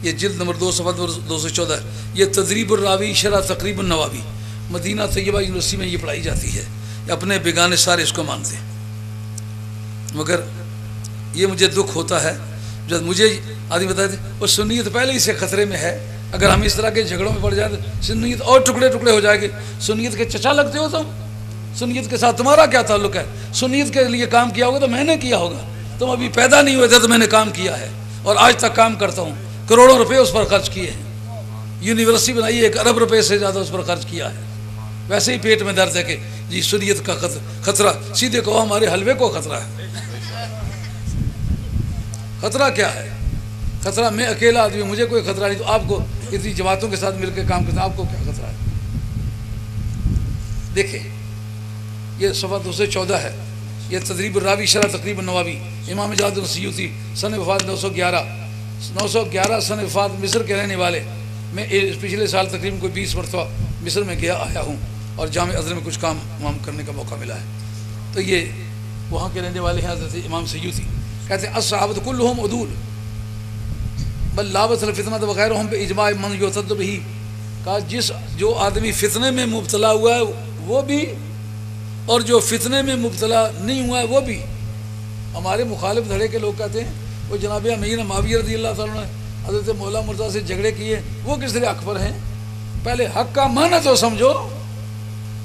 S1: یہ جلد نمبر 2 صفحہ 214 ہے۔ یہ تدریب الراوی شرح تقریب النووی، مدینہ طیبہ یونیورسٹی میں یہ پڑھائی جاتی ہے۔ اپنے بیگانے سارے اس کو مانتے ہیں، مگر یہ مجھے دکھ ہوتا ہے جب مجھے آدمی بتائے تھے وہ سنیت پہلے ہی سے خطرے میں ہے، اگر ہم اس طرح کے جھگڑوں میں پڑ جائیں تو سنیت اور ٹکڑے ٹکڑے ہو جائے گی۔ سنیت کے چچا لگتے ہو تم، سنیت کے ساتھ تمہارا کیا تعلق ہے؟ سنیت کے لیے کام کیا ہوگا تو میں نے کیا ہوگا، تم ابھی پیدا نہیں ہوئے تھے تو میں نے کام کیا ہے اور آج تک کام کرتا ہوں۔ کروڑوں روپے اس پر خرچ کیے ہیں، یونیورسٹی بنائی 1 ارب روپے سے زیادہ اس پر خرچ کیا ہے۔ ویسے ہی پیٹ میں درد ہے کہ جی سنیت کا خطرہ، سیدھے کہو ہمارے حلوے کو خطرہ ہے۔ خطرہ کیا ہے؟ خطرہ میں اکیلا آدمی، مجھے کوئی خطرہ نہیں، تو آپ کو اتنی جماعتوں کے ساتھ مل کے کام کرتے ہیں، آپ کو کیا خطرہ ہے؟ دیکھیں یہ صفحہ 214 ہے، یہ تدریب الراوی شرح تقریب النووی، امام جلال الدین سیوطی، سن وفات 911 سن وفات، مصر کے رہنے والے۔ میں پچھلے سال تقریباً کوئی 20 مرتبہ مصر میں آیا ہوں اور جامع ازہر میں کچھ کام کرنے کا موقع ملا ہے۔ تو یہ وہاں کے رہنے والے ہیں حضرت امام سیوطی، کہتے ہیں الصحابۃ کلھم عدول بل لاوت الفتنۃ وغیرہم باجماع من یعتد بہ۔ کہا جو آدمی فتنے میں مبتلا ہوا ہے وہ بھی، اور جو فتنے میں مبتلا نہیں ہوا ہے وہ بھی۔ ہمارے مخالف دھڑے کے لوگ کہتے ہیں وہ جناب امیر معاویہ رضی اللہ تعالیٰ نے حضرت مولا مرتضیٰ سے جھگڑے کیے، وہ کس طرح حق پر ہیں؟ پہلے حق کا معنی تو سمجھو۔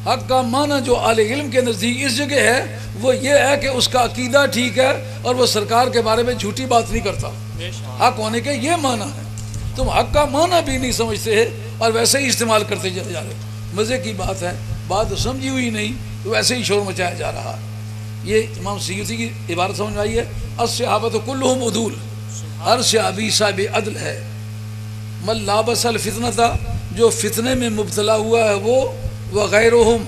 S1: حق کا معنی جو اہل علم کے نزدیک اس جگہ ہے وہ یہ ہے کہ اس کا عقیدہ ٹھیک ہے اور وہ سرکار کے بارے میں جھوٹی بات نہیں کرتا۔ حق ہونے کے یہ معنی ہے۔ تم حق کا معنی بھی نہیں سمجھتے اور ویسے ہی استعمال کرتے چلے جا رہے۔ مزے کی بات ہے، بات سمجھی ہوئی نہیں تو ویسے ہی شور مچایا جا رہا۔ یہ امام سیوطی کی عبارت سمجھ آئی ہے، الصحابۃ کلھم عدول، ہر صحابی صاحب عدل ہے۔ من لابس الفتنۃ، جو فتنے میں مبتلا ہوا ہے وہ، وغیرہم،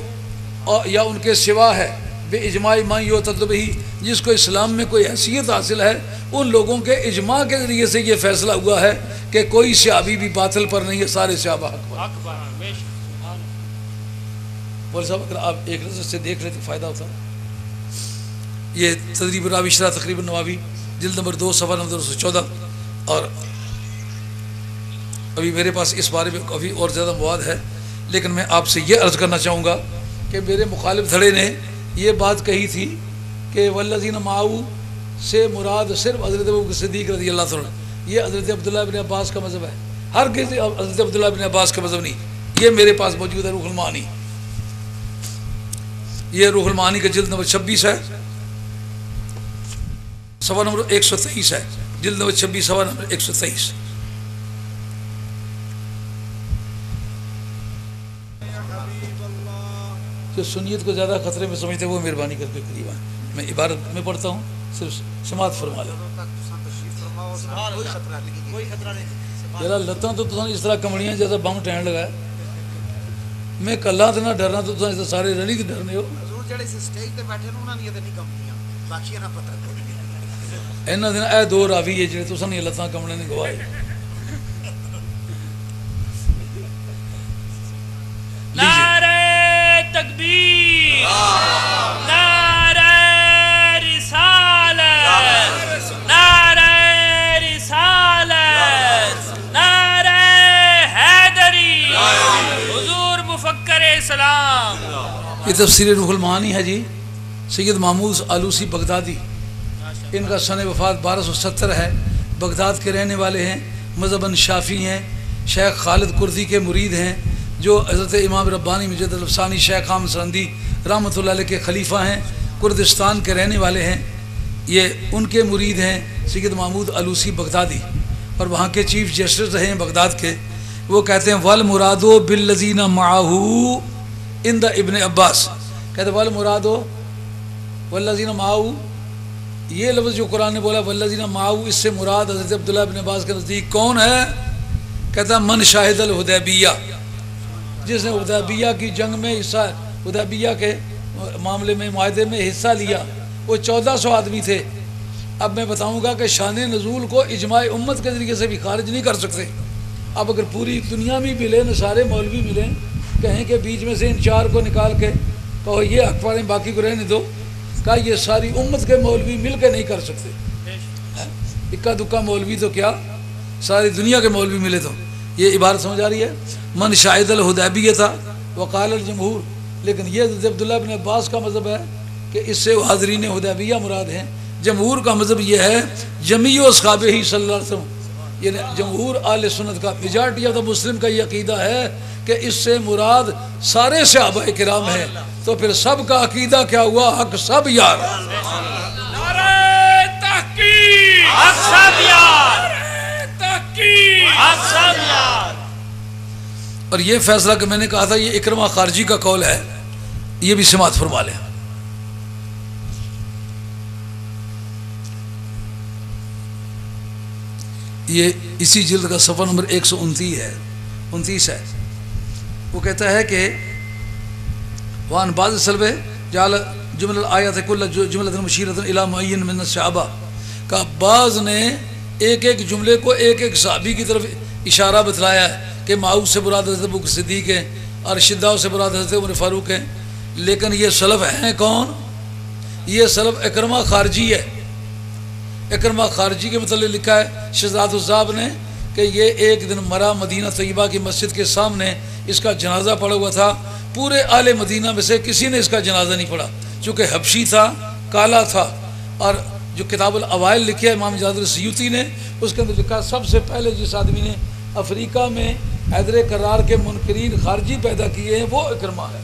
S1: یا ان کے سوا ہے، بے اجماع من یعتد بہ، جس کو اسلام میں کوئی حیثیت حاصل ہے، ان لوگوں کے اجماع کے ذریعے سے یہ فیصلہ ہوا ہے کہ کوئی صحابی بھی باطل پر نہیں ہے، سارے صحابہ حق پر۔ مول صاحب اگر آپ ایک نظر سے دیکھ لیں تو فائدہ ہوتا ہے۔ یہ تدریب راوی شرح تقریب النووی جلد نمبر 2 صفحہ نمبر 214، اور ابھی میرے پاس اس بارے میں کافی اور زیادہ مواد ہے، لیکن میں آپ سے یہ عرض کرنا چاہوں گا کہ میرے مخالف دھڑے نے یہ بات کہی تھی کہ والذین معہ سے مراد صرف حضرت ابوبکر صدیق رضی اللہ عنہ، یہ حضرت عبداللہ بن عباس کا مذہب ہے، ہرگز حضرت عبداللہ بن عباس کا مذہب نہیں۔ یہ میرے پاس موجود ہے روح المعانی، یہ روح المعانی کا جلد نمبر 26 ہے، صفحہ نمبر 123 ہے، جلد نمبر 26 صفحہ نمبر 123۔ جو سنیت کو زیادہ خطرے میں سمجھتے ہیں وہ مہربانی کر کے قریب آئیں، میں عبارت میں پڑھتا ہوں، صرف سماعت فرما لیں۔ ذرا لتاں تو تساں اس طرح کمڑیاں جیسا بم ٹہن لگا ہے، میں کلا تو نہ ڈرنا تو تساں سارے رلی تے ڈرنے ہو۔ انہاں دن اے دو راوی ہے جڑے تساں نہیں لتاں کمڑے نے گوائے۔
S2: نعرہ تکبیر، نعرہ رسالت، نعرہ رسالت، نعرہ حیدری، حضور مفکر اسلام۔
S1: یہ تفسیر روح المعانی ہے جی، سید محمود آلوسی بغدادی، ان کا سن وفات 1270 ہے، بغداد کے رہنے والے ہیں، مذہباً شافعی ہیں، شیخ خالد کردی کے مرید ہیں، جو حضرت امام ربانی مجدد الافسانی شیخ احمد سرندی رحمۃ اللہ علیہ کے خلیفہ ہیں، کردستان کے رہنے والے ہیں، یہ ان کے مرید ہیں سید محمود آلوسی بغدادی، اور وہاں کے چیف جسٹس رہے ہیں بغداد کے۔ وہ کہتے ہیں والمراد بالذین معہ عند ابن عباس، کہتے ہیں والمراد والذین معہ، یہ لفظ جو قرآن نے بولا والذین معہ، اس سے مراد حضرت عبداللہ بن عباس کے نزدیک کون ہے؟ کہتا ہے من شاہد الحدیبیہ، جس نے حدیبیہ کی جنگ میں حصہ، حدیبیہ کے معاملے میں معاہدے میں حصہ لیا، وہ 1400 آدمی تھے۔ اب میں بتاؤں گا کہ شان نزول کو اجماع امت کے ذریعے سے بھی خارج نہیں کر سکتے۔ اب اگر پوری دنیا میں ملے نہ سارے مولوی ملیں، کہیں کہ بیچ میں سے ان 4 کو نکال کے کہو یہ حق پڑھیں باقی کو رہنے دو، کہا یہ ساری امت کے مولوی مل کے نہیں کر سکتے۔ اکا دکا مولوی تو کیا، ساری دنیا کے مولوی ملے تو۔ یہ عبارت سمجھ آ رہی ہے؟ من شاہد الحدیبیہ تھا وقال الجمہور، لیکن یہ حضرت عبداللہ بن عباس کا مذہب ہے کہ اس سے حاضرین حدیبیہ مراد ہیں۔ جمہور کا مذہب یہ ہے جمیع اصحابہ ہی صلی اللہ علیہ وسلم، یعنی جمہور اہل سنت کا، میجارٹی آف دا مسلم کا یہ عقیدہ ہے کہ اس سے مراد سارے صحابہ کرام ہیں۔ تو پھر سب کا عقیدہ کیا ہوا؟ حق سب یار۔
S2: نعرہ تحقیق، حق سب یار، تحقیق، حق سب یار۔
S1: اور یہ فیصلہ کہ میں نے کہا تھا یہ اکرمہ خارجی کا قول ہے، یہ بھی سماعت فرما لیں۔ یہ اسی جلد کا صفحہ نمبر 129 ہے۔ وہ کہتا ہے کہ وان بعض سلبے جعل جمل الآیات کل جملۃ مشیرۃ الی معین من الصحابہ، کا بعض نے ایک ایک جملے کو ایک ایک صحابی کی طرف اشارہ بتلایا ہے کہ معاوض سے مراد حضرت ابوبکر صدیق ہیں اور شدہ سے مراد حضرت عمر فاروق ہیں، لیکن یہ سلف ہیں کون؟ یہ سلف اکرمہ خارجی ہے۔ اکرمہ خارجی کے متعلق لکھا ہے شہزاد الزاب نے کہ یہ ایک دن مرا، مدینہ طیبہ کی مسجد کے سامنے اس کا جنازہ پڑا ہوا تھا، پورے آل مدینہ میں سے کسی نے اس کا جنازہ نہیں پڑھا، چونکہ حبشی تھا، کالا تھا۔ اور جو کتاب الاوائل لکھی ہے امام جلال السیوطی نے، اس کے اندر لکھا سب سے پہلے جس آدمی نے افریقہ میں حیدر قرار کے منکرین خارجی پیدا کیے ہیں وہ اکرمہ ہے۔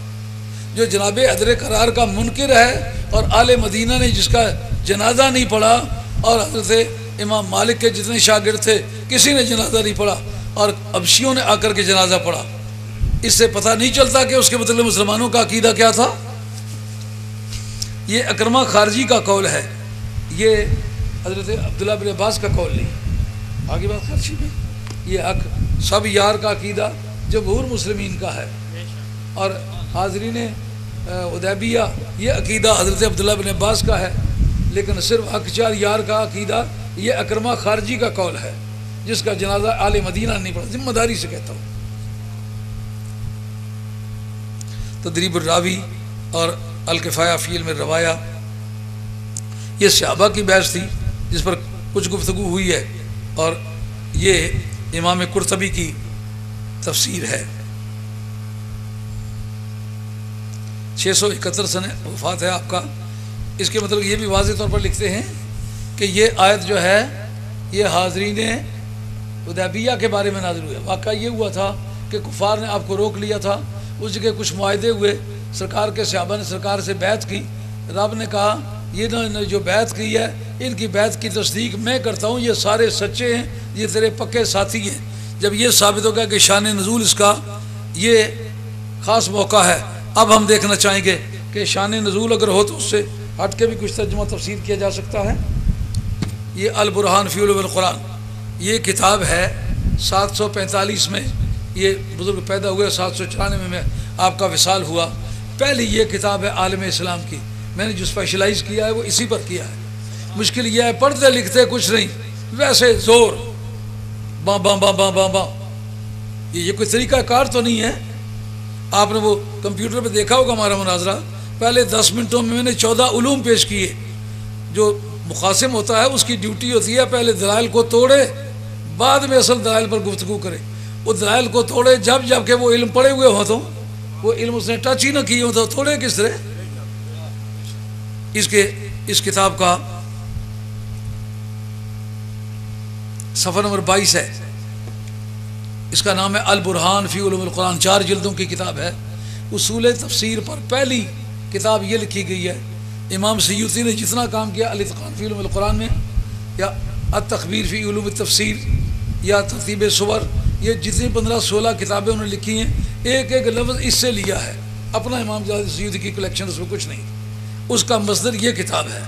S1: جو جناب حیدر قرار کا منکر ہے اور آل مدینہ نے جس کا جنازہ نہیں پڑھا، اور حضرت امام مالک کے جتنے شاگرد تھے کسی نے جنازہ نہیں پڑھا، اور حبشیوں نے آ کر کے جنازہ پڑھا۔ اس سے پتہ نہیں چلتا کہ اس کے مطلب مسلمانوں کا عقیدہ کیا تھا۔ یہ اکرمہ خارجی کا قول ہے، یہ حضرت عبداللہ بن عباس کا قول نہیں۔ آگے بات خارجی میں یہ حق سب یار کا عقیدہ جمہور مسلمین کا ہے، اور حاضرین حدیبیہ یہ عقیدہ حضرت عبداللہ بن عباس کا ہے، لیکن صرف حق چار یار کا عقیدہ یہ اکرمہ خارجی کا قول ہے، جس کا جنازہ آل مدینہ نہیں پڑھا۔ ذمہ داری سے کہتا ہوں۔ تدریب الراوی اور الکفایہ فی علم الروایہ یہ صحابہ کی بحث تھی جس پر کچھ گفتگو ہوئی ہے، اور یہ امام قرطبی کی تفسیر ہے۔ 671 سنہ وفات ہے آپ کا۔ اس کے مطلب یہ بھی واضح طور پر لکھتے ہیں کہ یہ آیت جو ہے یہ حاضرین حدیبیہ کے بارے میں نازل ہوئی ہے۔ واقعہ یہ ہوا تھا کہ کفار نے آپ کو روک لیا تھا، اس جگہ کچھ معاہدے ہوئے، سرکار کے صحابہ نے سرکار سے بیعت کی۔ رب نے کہا یہ جو بیعت کی ہے ان کی بیعت کی تصدیق میں کرتا ہوں، یہ سارے سچے ہیں، یہ تیرے پکے ساتھی ہیں۔ جب یہ ثابت ہو گیا کہ شان نزول اس کا یہ خاص موقع ہے، اب ہم دیکھنا چاہیں گے کہ شان نزول اگر ہو تو اس سے ہٹ کے بھی کچھ ترجمہ تفسیر کیا جا سکتا ہے۔ یہ البرہان فی علوم القرآن یہ کتاب ہے 745 میں یہ بزرگ پیدا ہوئے، 794 میں آپ کا وصال ہوا۔ پہلی یہ کتاب ہے عالم اسلام کی، میں نے جو اسپیشلائز کیا ہے وہ اسی پر کیا ہے۔ مشکل یہ ہے پڑھتے لکھتے کچھ نہیں، ویسے زور باں باں باں باں باں باں، یہ کوئی طریقہ کار تو نہیں ہے۔ آپ نے وہ کمپیوٹر پہ دیکھا ہوگا ہمارا مناظرہ، پہلے 10 منٹوں میں نے 14 علوم پیش کیے۔ جو مخاصم ہوتا ہے اس کی ڈیوٹی ہوتی ہے پہلے دلائل کو توڑے، بعد میں اصل دلائل پر گفتگو کرے۔ وہ دلائل کو توڑے جب کہ وہ علم پڑے ہوئے ہوں، تو وہ علم اس نے ٹچ ہی نہ کیے ہوں تو توڑے کس طرح۔ اس کتاب کا صفحہ نمبر 22 ہے، اس کا نام ہے البرہان فی علوم القرآن، 4 جلدوں کی کتاب ہے۔ اصول تفسیر پر پہلی کتاب یہ لکھی گئی ہے۔ امام سیوطی نے جتنا کام کیا الاتقان فی علوم القرآن میں، یا التخبیر فی علوم التفسیر، یا ترتیب صور، یہ جتنی 15-16 کتابیں انہوں نے لکھی ہیں، ایک ایک لفظ اس سے لیا ہے۔ اپنا امام جلال سیوطی کی کلیکشن اس میں کچھ نہیں، اس کا مصدر یہ کتاب ہے۔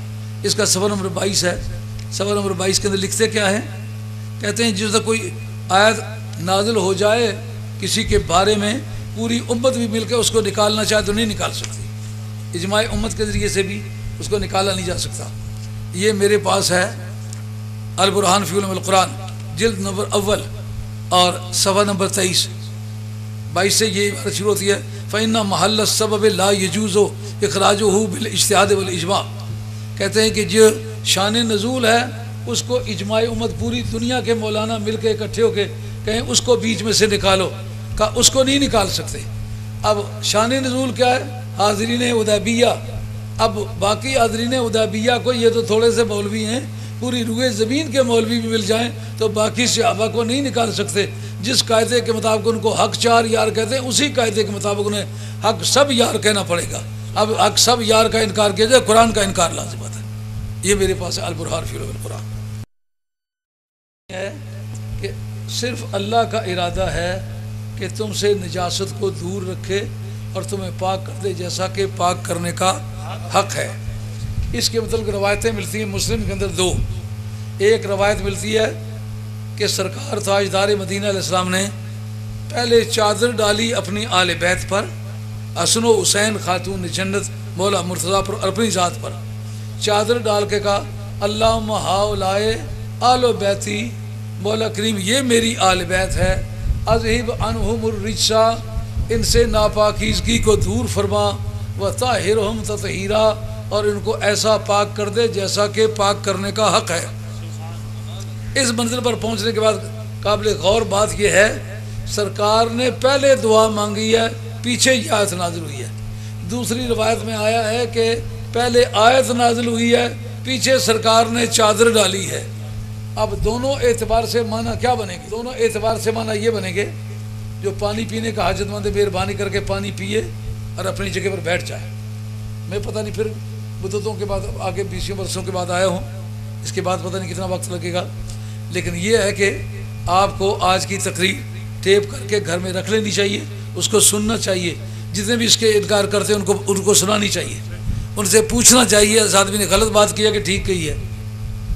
S1: اس کا صفحہ نمبر 22 ہے۔ صفحہ نمبر 22 کے اندر لکھتے کیا ہے؟ کہتے ہیں جس طرح کوئی آیت نازل ہو جائے کسی کے بارے میں، پوری امت بھی مل کے اس کو نکالنا چاہے تو نہیں نکال سکتی، اجماع امت کے ذریعے سے بھی اس کو نکالا نہیں جا سکتا۔ یہ میرے پاس ہے البرہان فی علوم القرآن، جلد نمبر اول اور صفحہ نمبر 23 سے یہ عبارت شروع ہوتی ہے فَإِنَّ مَحَلَّ السَّبَبِ لَا يَجُوزُ إِخْرَاجُهُ بِالْاجْتِهَادِ وَالْإِجْمَاعِ، کہتے ہیں کہ جو شان نزول ہے اس کو اجماع امت پوری دنیا کے مولانا مل کے اکٹھے ہو کے کہیں اس کو بیچ میں سے نکالو، کہا اس کو نہیں نکال سکتے۔ اب شان نزول کیا ہے؟ حاضرین حدیبیہ۔ اب باقی حاضرین حدیبیہ کو یہ تو تھوڑے سے مولوی ہیں، پوری روئے زمین کے مولوی بھی مل جائیں تو باقی صحابہ کو نہیں نکال سکتے۔ جس قاعدے کے مطابق ان کو حق 4 یار کہتے ہیں، اسی قاعدے کے مطابق انہیں حق سب یار کہنا پڑے گا۔ اب حق سب یار کا انکار کیا جائے، قرآن کا انکار لازم ہے۔ یہ میرے پاس ہے البرہان فی علوم القرآن، ہے کہ صرف اللہ کا ارادہ ہے کہ تم سے نجاست کو دور رکھے اور تمہیں پاک کر دے، جیسا کہ پاک کرنے کا حق ہے۔ اس کے متعلق روایتیں ملتی ہیں مسلم کے اندر 2۔ ایک روایت ملتی ہے کہ سرکار تاجدار مدینہ علیہ السلام نے پہلے چادر ڈالی اپنی آل بیت پر، حسن و حسین خاتون جنت مولا مرتضیٰ پر، اپنی ذات پر چادر ڈال کے کہا اللہم ہؤلاء آل بیتی، مولا کریم یہ میری آل بیت ہے، اذہب عنہم الرجس، ان سے ناپاکیزگی کو دور فرما، وطہرہم تطہیرا، اور ان کو ایسا پاک کر دے جیسا کہ پاک کرنے کا حق ہے۔ اس منزل پر پہنچنے کے بعد قابل غور بات یہ ہے سرکار نے پہلے دعا مانگی ہے، پیچھے یہ آیت نازل ہوئی ہے۔ دوسری روایت میں آیا ہے کہ پہلے آیت نازل ہوئی ہے، پیچھے سرکار نے چادر ڈالی ہے۔ اب دونوں اعتبار سے معنی کیا بنے گے؟ دونوں اعتبار سے معنی یہ بنے گے جو پانی پینے کا حاجت مند مہربانی کر کے پانی پیے اور اپنی جگہ پر بیٹھ جائے۔ میں پتہ نہیں پھر مدتوں کے بعد آگے 20 برسوں کے بعد آیا ہوں، اس کے بعد پتہ نہیں کتنا وقت لگے گا، لیکن یہ ہے کہ آپ کو آج کی تقریر ٹیپ کر کے گھر میں رکھ لینی چاہیے، اس کو سننا چاہیے، جتنے بھی اس کے انکار کرتے ہیں ان کو سنانی چاہیے، ان سے پوچھنا چاہیے اس آدمی نے غلط بات کیا کہ ٹھیک کہی ہے،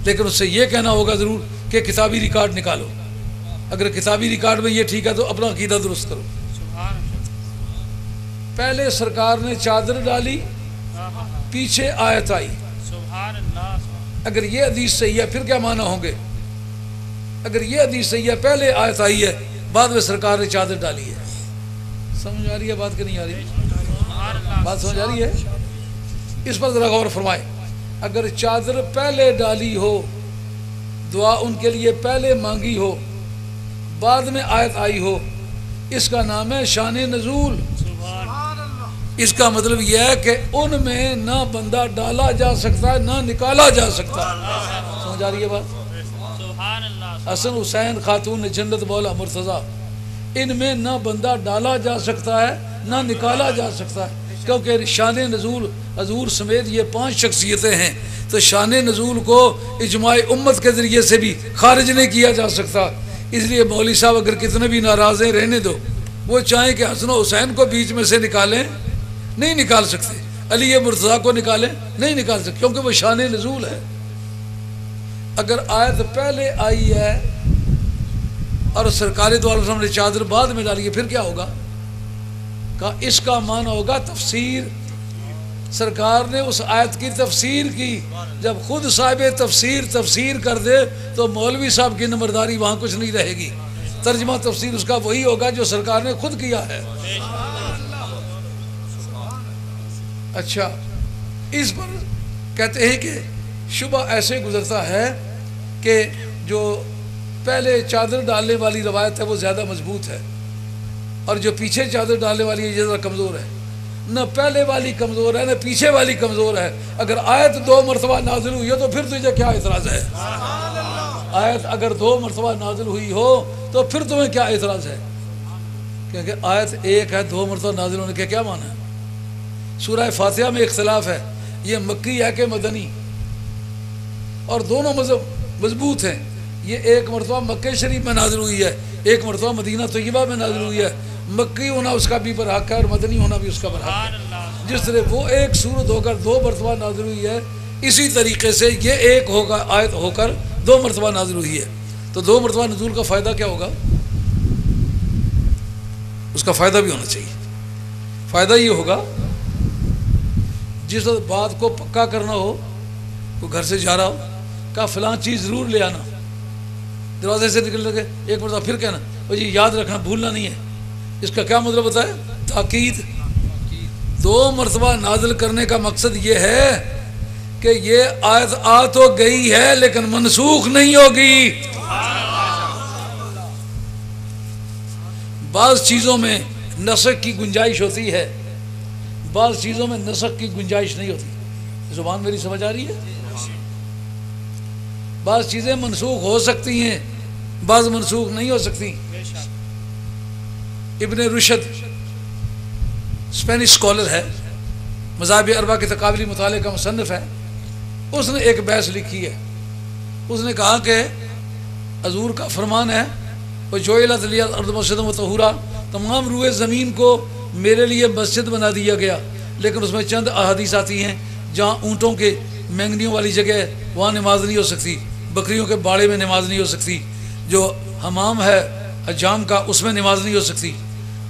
S1: لیکن اس سے یہ کہنا ہوگا ضرور کہ کتابی ریکارڈ نکالو، اگر کتابی ریکارڈ میں یہ ٹھیک ہے تو اپنا عقیدہ درست کرو۔ پہلے سرکار نے چادر ڈالی، پیچھے آیت آئی۔ اگر یہ حدیث صحیح ہے پھر کیا معنی ہوں گے؟ اگر یہ حدیث صحیح ہے پہلے آیت آئی ہے، بعد میں سرکار نے چادر ڈالی ہے۔ سمجھ آ رہی ہے بات کہ نہیں آ رہی؟ بات سمجھ آ رہی ہے؟ اس پر ذرا غور فرمائیں۔ اگر چادر پہلے ڈالی ہو، دعا ان کے لیے پہلے مانگی ہو، بعد میں آیت آئی ہو، اس کا نام ہے شان نزول۔ اس کا مطلب یہ ہے کہ ان میں نہ بندہ ڈالا جا سکتا ہے نہ نکالا جا سکتا۔ سمجھ آ رہی ہے بات؟ حسن حسین خاتون جنت مولا مرتضیٰ، ان میں نہ بندہ ڈالا جا سکتا ہے نہ نکالا جا سکتا ہے، کیونکہ شان نزول حضور سمیت یہ 5 شخصیتیں ہیں، تو شان نزول کو اجماع امت کے ذریعے سے بھی خارج نہیں کیا جا سکتا۔ اس لیے مولوی صاحب اگر کتنے بھی ناراض ہیں رہنے دو، وہ چاہیں کہ حسن و حسین کو بیچ میں سے نکالیں، نہیں نکال سکتے، علی مرتضیٰ کو نکالیں، نہیں نکال سکتے، کیونکہ وہ شان نزول ہے۔ اگر آیت پہلے آئی ہے اور سرکار دو علیہ وسلم نے چادر بعد میں ڈالی ہے، پھر کیا ہوگا؟ کہا اس کا معنی ہوگا تفسیر۔ سرکار نے اس آیت کی تفسیر کی، جب خود صاحب تفسیر کر دے تو مولوی صاحب کی نمبرداری وہاں کچھ نہیں رہے گی، ترجمہ تفسیر اس کا وہی ہوگا جو سرکار نے خود کیا ہے۔ اچھا، اس پر کہتے ہیں کہ شبہ ایسے گزرتا ہے کہ جو پہلے چادر ڈالنے والی روایت ہے وہ زیادہ مضبوط ہے، اور جو پیچھے چادر ڈالنے والی ہے یہ زیادہ کمزور ہے۔ نہ پہلے والی کمزور ہے نہ پیچھے والی کمزور ہے۔ اگر آیت 2 مرتبہ نازل ہوئی ہو تو پھر تجھے کیا اعتراض ہے؟ آیت اگر 2 مرتبہ نازل ہوئی ہو تو پھر تمہیں کیا اعتراض ہے؟ کیونکہ آیت 1 ہے، 2 مرتبہ نازل ہونے کے کیا معنی ہے؟ سورہ فاتحہ میں اختلاف ہے، یہ مکی ہے کہ مدنی، اور دونوں مضبوط ہیں۔ یہ 1 مرتبہ مکہ شریف میں نازل ہوئی ہے، 1 مرتبہ مدینہ طیبہ میں نازل ہوئی ہے۔ مکی ہونا اس کا بھی برحق ہے اور مدنی ہونا بھی اس کا برحق ہے۔ جس طرح وہ ایک سورت ہو کر 2 مرتبہ نازل ہوئی ہے، اسی طریقے سے یہ ایک ہوگا آیت ہو کر 2 مرتبہ نازل ہوئی ہے۔ تو 2 مرتبہ نزول کا فائدہ کیا ہوگا؟ اس کا فائدہ بھی ہونا چاہیے۔ فائدہ یہ ہوگا جس وقت بات کو پکا کرنا ہو، کوئی گھر سے جا رہا ہو، کہا فلاں چیز ضرور لے آنا، دروازے سے نکل لگے 1 مرتبہ پھر کہنا وہ جی یاد رکھنا بھولنا نہیں ہے۔ اس کا کیا مطلب ہوتا ہے؟ تاکید۔ 2 مرتبہ نازل کرنے کا مقصد یہ ہے کہ یہ آیت آ تو گئی ہے لیکن منسوخ نہیں ہوگی۔ بعض چیزوں میں نسخ کی گنجائش ہوتی ہے، بعض چیزوں میں نسخ کی گنجائش نہیں ہوتی۔ زبان میری سمجھ آ رہی ہے؟ بعض چیزیں منسوخ ہو سکتی ہیں، بعض منسوخ نہیں ہو سکتی۔ ابن رشد اسپینش اسکالر ہے، مذاہب اربعہ کے تقابلی مطالعے کا مصنف ہے، اس نے ایک بحث لکھی ہے۔ اس نے کہا کہ حضور کا فرمان ہے وَجُعِلَتْ لِيَ الْأَرْضُ مَسْجِدًا وَطَهُورًا، تمام روئے زمین کو میرے لیے مسجد بنا دیا گیا، لیکن اس میں چند احادیث آتی ہیں جہاں اونٹوں کے مینگنیوں والی جگہ وہاں نماز نہیں ہو سکتی، بکریوں کے باڑے میں نماز نہیں ہو سکتی، جو حمام ہے حجام کا اس میں نماز نہیں ہو سکتی۔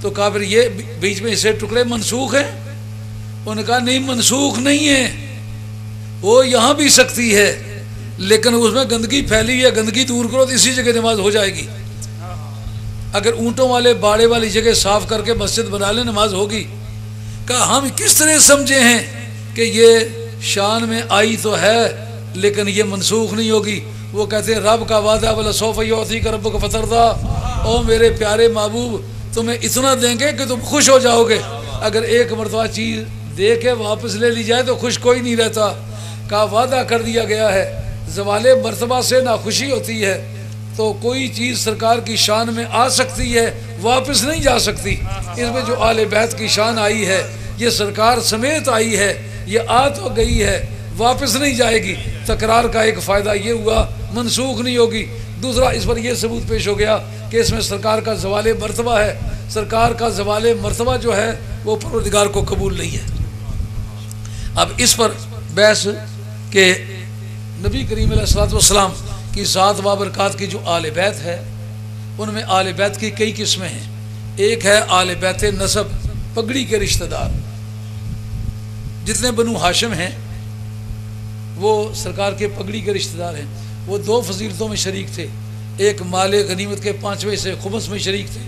S1: تو کہا پھر یہ بیچ میں اسے ٹکڑے منسوخ ہیں؟ انہوں نے کہا نہیں، منسوخ نہیں ہے، وہ یہاں بھی سکتی ہے لیکن اس میں گندگی پھیلی ہے، گندگی دور کرو تو اسی جگہ نماز ہو جائے گی۔ اگر اونٹوں والے باڑے والی جگہ صاف کر کے مسجد بنا لیں نماز ہوگی۔ کہا ہم کس طرح سمجھے ہیں کہ یہ شان میں آئی تو ہے لیکن یہ منسوخ نہیں ہوگی؟ وہ کہتے ہیں رب کا وعدہ وَلَسَوْفَ يُعْطِيكَ رَبُّكَ فَتَرْضَىٰ، او میرے پیارے محبوب تمہیں اتنا دیں گے کہ تم خوش ہو جاؤ گے. اگر ایک مرتبہ چیز دے کے واپس لے لی جائے تو خوش کوئی نہیں رہتا. کا وعدہ کر دیا گیا ہے, زوال مرتبہ سے ناخوشی ہوتی ہے. تو کوئی چیز سرکار کی شان میں آ سکتی ہے, واپس نہیں جا سکتی. اس میں جو آل بیت کی شان آئی ہے یہ سرکار سمیت آئی ہے, یہ آ تو گئی ہے, واپس نہیں جائے گی. تکرار کا ایک فائدہ یہ ہوا منسوخ نہیں ہوگی. دوسرا اس پر یہ ثبوت پیش ہو گیا کہ اس میں سرکار کا زوال مرتبہ ہے. سرکار کا زوال مرتبہ جو ہے وہ پروردگار کو قبول نہیں ہے. اب اس پر بحث کہ نبی کریم علیہ الصلوۃ والسلام کی ذات و برکات کی جو آل بیت ہے ان میں آل بیت کی کئی قسمیں ہیں. ایک ہے آل بیت نسب, پگڑی کے رشتہ دار. جتنے بنو ہاشم ہیں وہ سرکار کے پگڑی کے رشتہ دار ہیں. وہ دو فضیلتوں میں شریک تھے, ایک مال غنیمت کے 5ویں سے خمس میں شریک تھے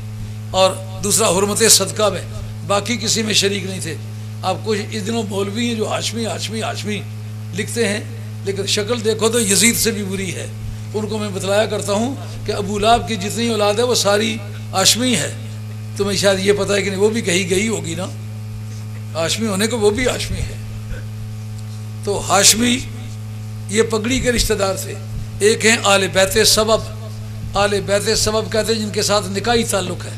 S1: اور دوسرا حرمت صدقہ میں. باقی کسی میں شریک نہیں تھے. آپ کچھ اس دنوں مولوی ہیں جو ہاشمی ہاشمی ہاشمی لکھتے ہیں, لیکن شکل دیکھو تو یزید سے بھی بری ہے. ان کو میں بتلایا کرتا ہوں کہ ابو لہب کی جتنی اولاد ہے وہ ساری ہاشمی ہے. تمہیں شاید یہ پتہ ہے کہ نہیں, وہ بھی کہیں گئی ہوگی نا, ہاشمی ہونے کو وہ بھی ہاشمی ہے. تو ہاشمی یہ پگڑی کے رشتہ دار تھے. ایک ہیں آل بیت سبب. آل بیت سبب کہتے ہیں جن کے ساتھ نکاحی تعلق ہے.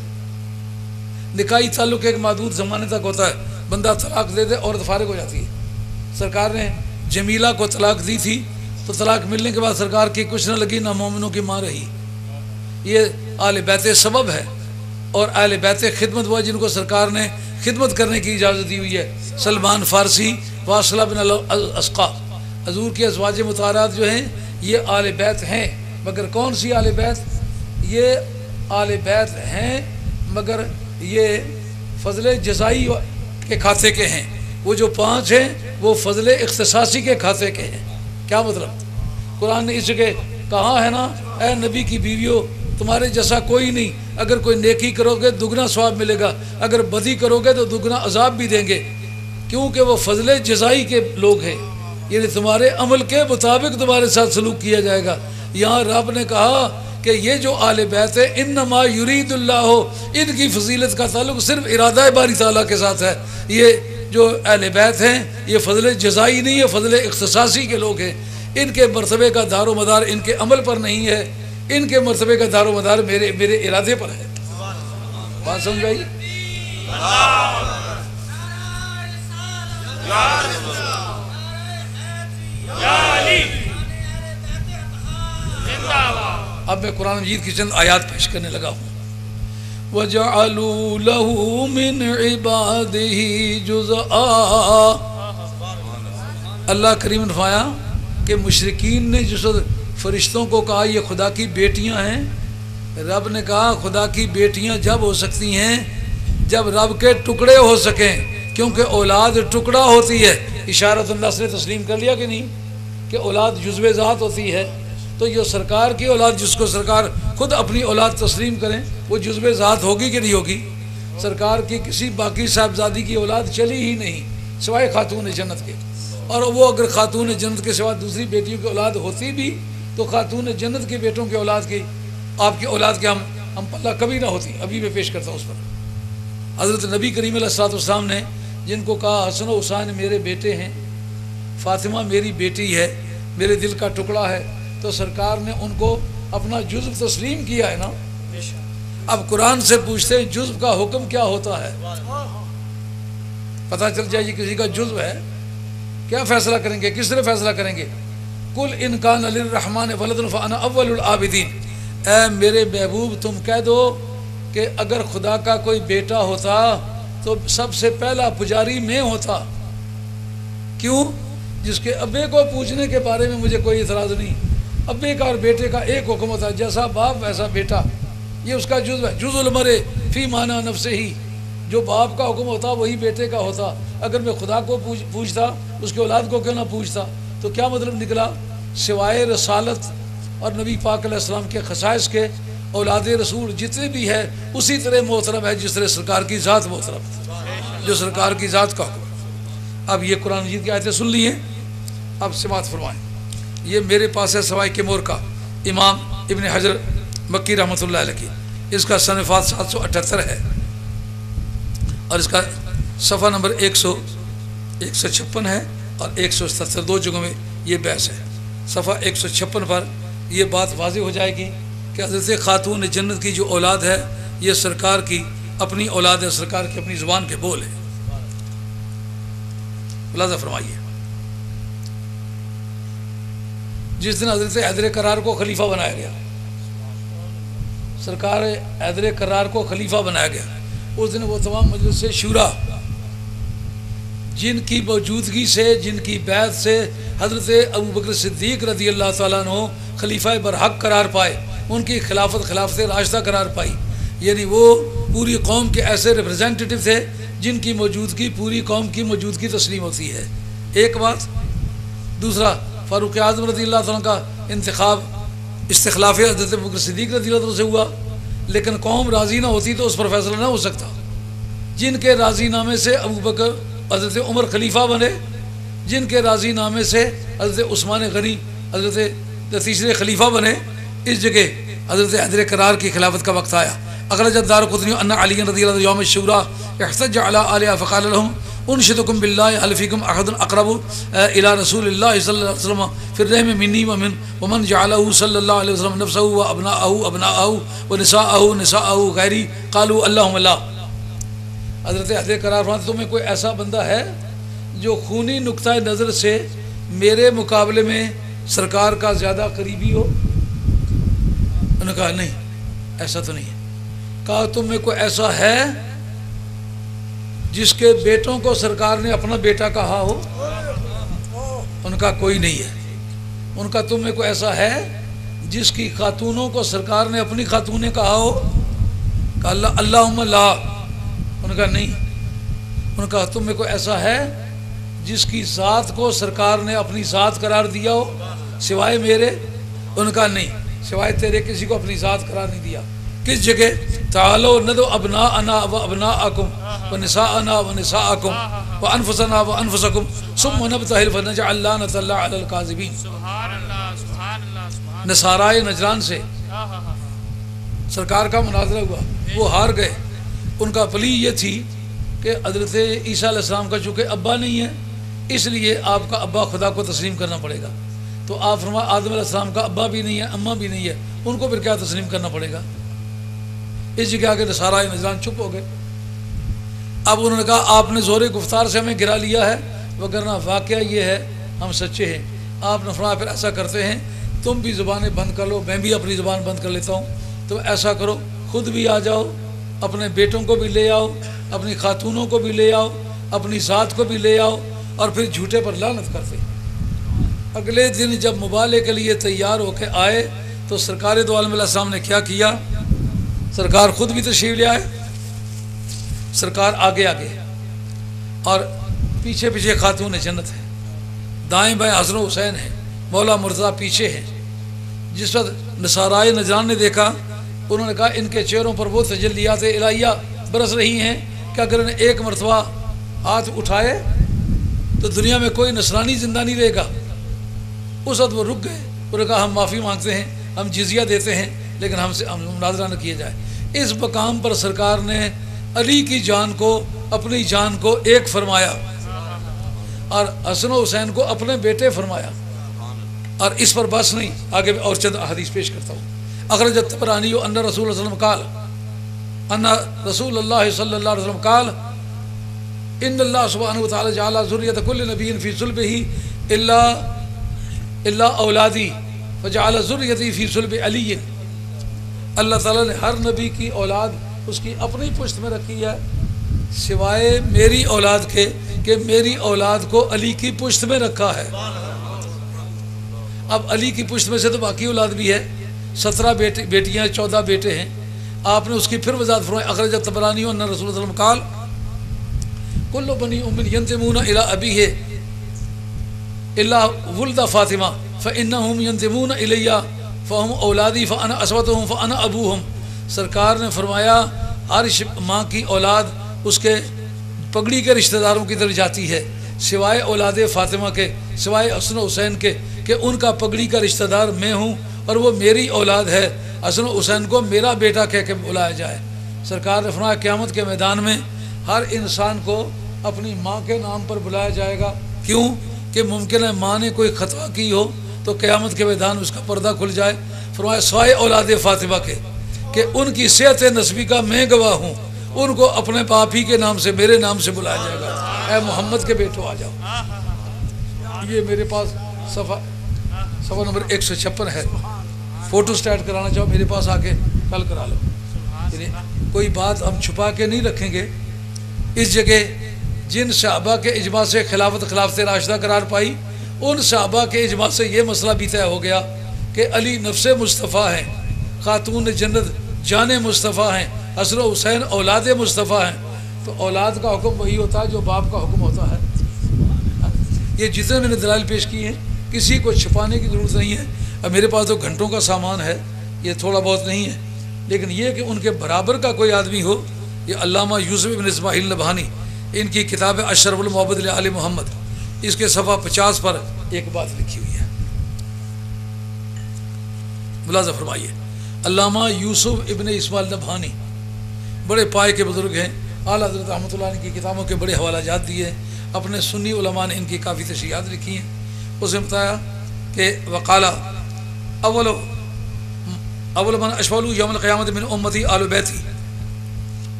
S1: نکاحی تعلق ایک محدود زمانے تک ہوتا ہے, بندہ طلاق دے دے عورت فارغ ہو جاتی ہے. سرکار نے جمیلہ کو طلاق دی تھی تو طلاق ملنے کے بعد سرکار کی کچھ نہ لگی, نہ مومنوں کی ماں رہی. یہ آل بیت سبب ہے. اور آل بیت خدمت وہ جن کو سرکار نے خدمت کرنے کی اجازت دی ہوئی ہے. سلمان فارسی, واصلہ بن الاسقا, حضور کے ازواج مطہرات جو ہیں یہ آل بیت ہیں. مگر کون سی آل بیت؟ یہ آل بیت ہیں مگر یہ فضل جزائی کے کھاتے کے ہیں. وہ جو 5 ہیں وہ فضل اختصاصی کے کھاتے کے ہیں. کیا مطلب؟ قرآن نے اس جگہ کہا ہے نا, اے نبی کی بیویوں تمہارے جیسا کوئی نہیں, اگر کوئی نیکی کرو گے دگنا ثواب ملے گا, اگر بدی کرو گے تو دگنا عذاب بھی دیں گے, کیونکہ وہ فضل جزائی کے لوگ ہیں. یعنی تمہارے عمل کے مطابق تمہارے ساتھ سلوک کیا جائے گا. یہاں رب نے کہا کہ یہ جو آل بیت ہے انما یرید اللہ, ان کی فضیلت کا تعلق صرف ارادہ باری تعالیٰ کے ساتھ ہے. یہ جو اہل بیت ہیں یہ فضل جزائی نہیں ہے, فضل اختصاصی کے لوگ ہیں. ان کے مرتبے کا دار و مدار ان کے عمل پر نہیں ہے, ان کے مرتبے کا دار و مدار میرے ارادے پر ہے. بات سمجھ آئی؟ اب میں قرآن مجید کی چند آیات پیش کرنے لگا ہوں. وَجَعَلُوا لَهُ مِنْ عِبَادِهِ جُزْءًا. اللہ کریم نے فرمایا کہ مشرکین نے جس فرشتوں کو کہا یہ خدا کی بیٹیاں ہیں, رب نے کہا خدا کی بیٹیاں جب ہو سکتی ہیں جب رب کے ٹکڑے ہو سکیں, کیونکہ اولاد ٹکڑا ہوتی ہے. اشارت اللہ نے تسلیم کر لیا کہ نہیں کہ اولاد جزو ذات ہوتی ہے. تو یہ سرکار کی اولاد جس کو سرکار خود اپنی اولاد تسلیم کریں وہ جزو ذات ہوگی کہ نہیں ہوگی؟ سرکار کی کسی باقی صاحبزادی کی اولاد چلی ہی نہیں سوائے خاتون جنت کے. اور وہ اگر خاتون جنت کے سوا دوسری بیٹیوں کی اولاد ہوتی بھی تو خاتون جنت کے بیٹوں کی اولاد کی آپ کی اولاد کے ہم پلہ کبھی نہ ہوتی. ابھی میں پیش کرتا ہوں اس پر. حضرت نبی کریم علیہ الصلوۃ والسلام نے جن کو کہا حسن و حسین میرے بیٹے ہیں, فاطمہ میری بیٹی ہے, میرے دل کا ٹکڑا ہے, تو سرکار نے ان کو اپنا جزو تسلیم کیا ہے نا. اب قرآن سے پوچھتے ہیں جزو کا حکم کیا ہوتا ہے, پتہ چل جائے کسی کا جزو ہے, کیا فیصلہ کریں گے, کس طرح فیصلہ کریں گے؟ قل ان کان للرحمن ولد فانا اول العابدین. اے میرے محبوب تم کہہ دو کہ اگر خدا کا کوئی بیٹا ہوتا تو سب سے پہلا پجاری میں ہوتا. کیوں؟ جس کے ابے کو پوچھنے کے بارے میں مجھے کوئی اعتراض نہیں. ابے کا اور بیٹے کا ایک حکم ہوتا ہے, جیسا باپ ویسا بیٹا, یہ اس کا جزو ہے. جزء المرء فی معنی نفسہ ہی, جو باپ کا حکم ہوتا وہی بیٹے کا ہوتا. اگر میں خدا کو پوچھتا اس کے اولاد کو کیوں نہ پوچھتا؟ تو کیا مطلب نکلا؟ سوائے رسالت اور نبی پاک علیہ السلام کے خصائص کے اولاد رسول جتنے بھی ہے اسی طرح محترم ہے جس طرح سرکار کی ذات محترم, جو سرکار کی ذات کا حکم. اب یہ قرآن مجید کی آیتیں سن لی ہیں, اب سماعت فرمائیں. یہ میرے پاس ہے سوائے کیمور کا امام ابن حجر مکی رحمۃ اللہ علیہ کی, اس کا صنفات 778 ہے. اور اس کا صفحہ نمبر 156 ہے اور 177 دو جگہوں میں یہ بحث ہے۔ صفحہ 156 پر یہ بات واضح ہو جائے گی کہ حضرت خاتون جنت کی جو اولاد ہے یہ سرکار کی اپنی اولاد ہے، سرکار کی اپنی زبان کے بول ہے۔ ملاحظہ فرمائیے، جس دن حضرت حیدر کرار کو خلیفہ بنایا گیا، سرکار حیدر کرار کو خلیفہ بنایا گیا، اس دن وہ تمام مجلس شورا جن کی موجودگی سے، جن کی بیعت سے حضرت ابوبکر صدیق رضی اللہ تعالیٰ عنہ خلیفہ برحق قرار پائے، ان کی خلافت راشدہ قرار پائی، یعنی وہ پوری قوم کے ایسے ریپرزینٹیٹیو تھے جن کی موجودگی پوری قوم کی موجودگی تسلیم ہوتی ہے۔ ایک بات۔ دوسرا، فاروق اعظم رضی اللہ تعالیٰ کا انتخاب استخلاف حضرت ابوبکر صدیق رضی اللہ تعالیٰ سے ہوا، لیکن قوم راضی نہ ہوتی تو اس پر فیصلہ نہ ہو سکتا۔ جن کے راضی نامے سے ابوبکر حضرت عمر خلیفہ بنے، جن کے راضی نامے سے حضرت عثمان غنی حضرت تیسرے خلیفہ بنے، اس جگہ حضرت حیدر کرار کی خلافت کا وقت آیا۔ اخرج الدارقطنی ان علی رضی اللہ عنہ یوم الشورى احتج علی آلہہ فقال لهم انشدکم باللہ هل فیکم احد اقرب الى رسول اللہ صلی اللہ علیہ وسلم فی الرحم منی ومن جعلہ صلی اللہ علیہ وسلم نفسہ وابناءہ ونساءہ غیری قالوا اللہم لا۔ حضرت حیدر کرار فرماتے تمہیں کوئی ایسا بندہ ہے جو خونی نقطۂ نظر سے میرے مقابلے میں سرکار کا زیادہ قریبی ہو؟ انہوں نے کہا نہیں، ایسا تو نہیں ہے۔ کہا تم میں کوئی ایسا ہے جس کے بیٹوں کو سرکار نے اپنا بیٹا کہا ہو؟ ان کا کوئی نہیں ہے۔ ان کا تم میں کوئی ایسا ہے جس کی خاتونوں کو سرکار نے اپنی خاتونیں کہا ہو؟ کہا اللہم لا۔ ان کا نہیں۔ ان کا تم میں کوئی ایسا ہے جس کی ذات کو سرکار نے اپنی ذات قرار دیا ہو سوائے میرے؟ ان کا نہیں، سوائے تیرے کسی کو اپنی ذات قرار نہیں دیا۔ کس جگہ؟ تعالو ندو ابناءنا و ابناءکم و نساءنا و نساءکم و انفسنا و انفسکم ثم نبتہل فنجعل لعنۃ اللہ علی الکاذبین۔ نصارائے نجران سے سرکار کا مناظرہ ہوا، وہ ہار گئے۔ ان کا پلی یہ تھی کہ حضرت عیسیٰ علیہ السلام کا چونکہ ابا نہیں ہے اس لیے آپ کا ابا خدا کو تسلیم کرنا پڑے گا۔ تو آپ فرمایا آدم علیہ السلام کا ابا بھی نہیں ہے، اماں بھی نہیں ہے، ان کو پھر کیا تسلیم کرنا پڑے گا؟ اس جگہ آگے نصارائے نجران چپ ہو گئے۔ اب انہوں نے کہا آپ نے زور گفتار سے ہمیں گرا لیا ہے، وگرنہ واقعہ یہ ہے ہم سچے ہیں۔ آپ نے فرمایا پھر ایسا کرتے ہیں تم بھی زبانیں بند کر لو، میں بھی اپنی زبان بند کر لیتا ہوں، تو ایسا کرو خود بھی آ جاؤ، اپنے بیٹوں کو بھی لے آؤ، اپنی خاتونوں کو بھی لے آؤ، اپنی ذات کو بھی لے آؤ، اور پھر جھوٹے پر لعنت کرتے۔ اگلے دن جب مبالغے کے لیے تیار ہو کے آئے تو سرکار دو عالم علیہ السلام نے کیا کیا؟ سرکار خود بھی تشریف لے آئے، سرکار آگے آگے اور پیچھے پیچھے خاتون جنت ہے، دائیں بائیں حسن و حسین ہیں، مولا مرتضیٰ پیچھے ہیں۔ جس وقت نصارائے نجران نے دیکھا انہوں نے کہا ان کے چہروں پر وہ تجلیات الہیہ برس رہی ہیں کہ اگر انہیں ایک مرتبہ ہاتھ اٹھائے تو دنیا میں کوئی نصرانی زندہ نہیں رہے گا۔ اس وقت وہ رک گئے، انہوں نے کہا ہم معافی مانگتے ہیں، ہم جزیہ دیتے ہیں، لیکن ہم سے مناظرہ نہ کیا جائے۔ اس مقام پر سرکار نے علی کی جان کو، اپنی جان کو ایک فرمایا اور حسن و حسین کو اپنے بیٹے فرمایا، اور اس پر بس نہیں، آگے اور چند احادیث پیش کرتا ہوں۔ اخرج الطبرانی ان رسول اللہ صلی اللہ علیہ وسلم قال ان رسول اللہ صلی اللہ علیہ وسلم قال ان اللہ سبحانہ وتعالی جعل ذریۃ کل نبی فی صلبہ الا اولادی فجعل ذریتی فی صلب علی۔ اللہ تعالیٰ نے ہر نبی کی اولاد اس کی اپنی پشت میں رکھی ہے سوائے میری اولاد کے، کہ میری اولاد کو علی کی پشت میں رکھا ہے۔ اب علی کی پشت میں سے تو باقی اولاد بھی ہے، 17 بیٹیاں 14 بیٹے ہیں۔ آپ نے اس کی پھر وضاحت فرمائی اخرج الطبرانی ان رسول اللہ صلی اللہ علیہ وسلم قال کل بنی ام ینتمون الی ابیہ الا ولد فاطمہ فانہم ینتمون الی فہم اولادی فانا اسوتہم فانا ابوہم۔ سرکار نے فرمایا ہر ماں کی اولاد اس کے پگڑی کے رشتہ داروں کی طرف جاتی ہے سوائے اولاد فاطمہ کے، سوائے حسن و حسین کے، کہ ان کا پگڑی کا رشتہ دار میں ہوں اور وہ میری اولاد ہے۔ حسن و حسین کو میرا بیٹا کہہ کے بلایا جائے۔ سرکار نے فرمایا قیامت کے میدان میں ہر انسان کو اپنی ماں کے نام پر بلایا جائے گا. کیوں؟ کہ ممکن ہے ماں نے کوئی خطا کی ہو تو قیامت کے میدان اس کا پردہ کھل جائے. فرمایا سوائے اولاد فاطمہ کے کہ ان کی صحت نسبی کا میں گواہ ہوں، ان کو اپنے باپ ہی کے نام سے، میرے نام سے بلایا جائے گا. اے محمد کے بیٹو آ جاؤ. یہ میرے پاس صفحہ نمبر 156 ہے. فوٹو سٹیٹ کرانا چاہو میرے پاس آ کے کل کرا لو. یعنی کوئی بات ہم چھپا کے نہیں رکھیں گے. اس جگہ جن صحابہ کے اجماع سے خلافت راشدہ قرار پائی، ان صحابہ کے اجماع سے یہ مسئلہ بھی طے ہو گیا کہ علی نفس مصطفیٰ ہیں، خاتون جنت جان مصطفیٰ ہیں، حسن و حسین اولاد مصطفیٰ ہیں. تو اولاد کا حکم وہی ہوتا ہے جو باپ کا حکم ہوتا ہے. یہ جتنے میں نے دلائل پیش کی ہیں کسی کو چھپانے کی ضرورت نہیں ہے. اب میرے پاس تو گھنٹوں کا سامان ہے، یہ تھوڑا بہت نہیں ہے، لیکن یہ کہ ان کے برابر کا کوئی آدمی ہو. یہ علامہ یوسف ابن اسماعیل نبہانی، ان کی کتاب اشرف المحبت لآل محمد، اس کے صفحہ 50 پر ایک بات لکھی ہوئی ہے. ملاحظہ فرمائیے. علامہ یوسف ابن اسماعیل نبہانی بڑے پائے کے بزرگ ہیں. اعلیٰ حضرت رحمۃ اللہ علیہ کی کتابوں کے بڑے حوالہ جات دیے. اپنے سنی علماء نے ان کی کافی تشریحات لکھی ہیں. اس نے بتایا کہ وقالا اول من اشفالو یوم القیامت من امتی آل بیتی.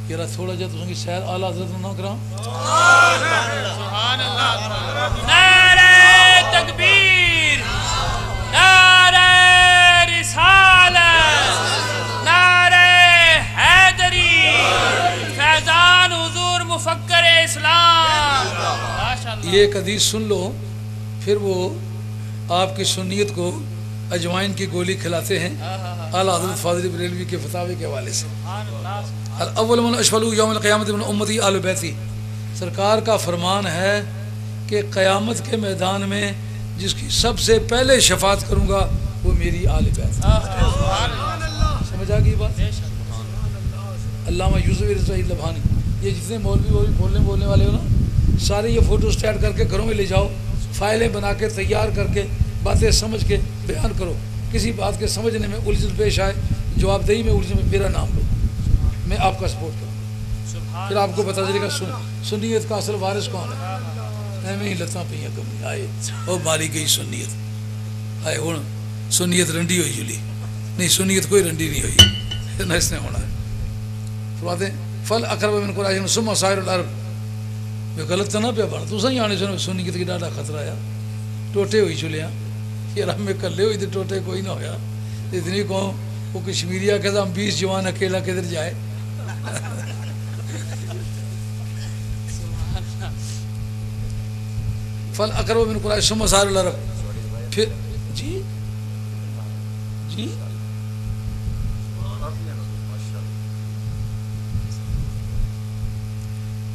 S1: یہ رہا تھوڑا جا تو سیر اعلیٰ حضرت نہ کرام.
S2: سبحان اللہ. نعرہ تکبیر، نعرہ رسالت، نعرہ حیدری، فیضان حضور مفکر اسلام.
S1: یہ ایک حدیث سن لو، پھر وہ آپ کی سنیت کو اجوائن کی گولی کھلاتے ہیں. اعلیٰ حضرت فاضل بریلوی کے فتاوی کے حوالے سے. اول من اشفلو یوم القیامت من امتی آل بیتی. سرکار کا فرمان ہے کہ قیامت کے میدان میں جس کی سب سے پہلے شفاعت کروں گا وہ میری آل بیت. سمجھ آ گئی بات؟ علامہ یوسف ابن اسماعیل نبہانی. یہ جتنے مولوی بولنے والے ہو نا، سارے یہ فوٹو سٹیٹ کر کے گھروں میں لے جاؤ، فائلیں بنا کے تیار کر کے باتیں سمجھ کے بیان کرو. کسی بات کے سمجھنے میں الجھن پیش آئے، جواب دہی میں الجھن میں میرا نام لو، میں آپ کا سپورٹ کروں. پھر آپ کو پتہ چلے گا سنیت کا اصل وارث کون ہے. میں ہی لتاں پہ کمی آئے وہ ماری گئی سنیت. آئے ہوں سنیت رنڈی ہوئی جلی نہیں، سنیت کوئی رنڈی نہیں ہوئی، نہ اس نے ہونا ہے. فرماتے ہیں فل اقرب من قریش ثم سائر العرب. میں غلط تو نہ پیا بنا تو سہی آنے سنو سنیت کی ڈاڈا خطرہ آیا. ٹوٹے ہوئی چلیاں یہ رب میں کلے ہوئی تھے، ٹوٹے کوئی نہ ہویا. اتنی قوم وہ کشمیریہ کہتا ہم 20 جوان اکیلا کدھر جائے. فل اقرب من قریش ثم سائر العرب. پھر جی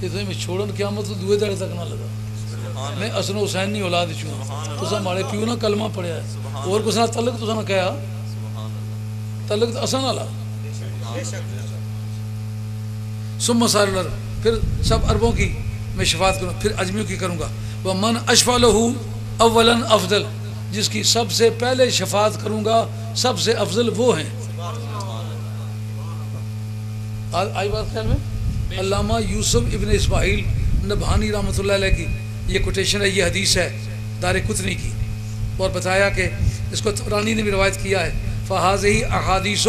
S1: یہ تو میں چھوڑن قیامت تو دوے دڑے تک نہ لگا. میں حسن و حسین نہیں اولاد چوں تو مارے پیو نہ کلمہ پڑھیا ہے اور کچھ نہ تعلق تو نہ کہا تعلق اسن والا. ثم سائر العرب، پھر سب عربوں کی میں شفاعت کروں، پھر اجمیوں کی کروں گا. ومن اشفع لہ اولا افضل. جس کی سب سے پہلے شفاعت کروں گا سب سے افضل وہ ہیں. آئی بات خیال میں؟ علامہ یوسف ابن اسماعیل نبہانی رحمۃ اللہ علیہ کی یہ کوٹیشن ہے، یہ حدیث ہے دار قطنی کی، اور بتایا کہ اس کو طبرانی نے بھی روایت کیا ہے. فَهَذِهِ أَحَادِيثُ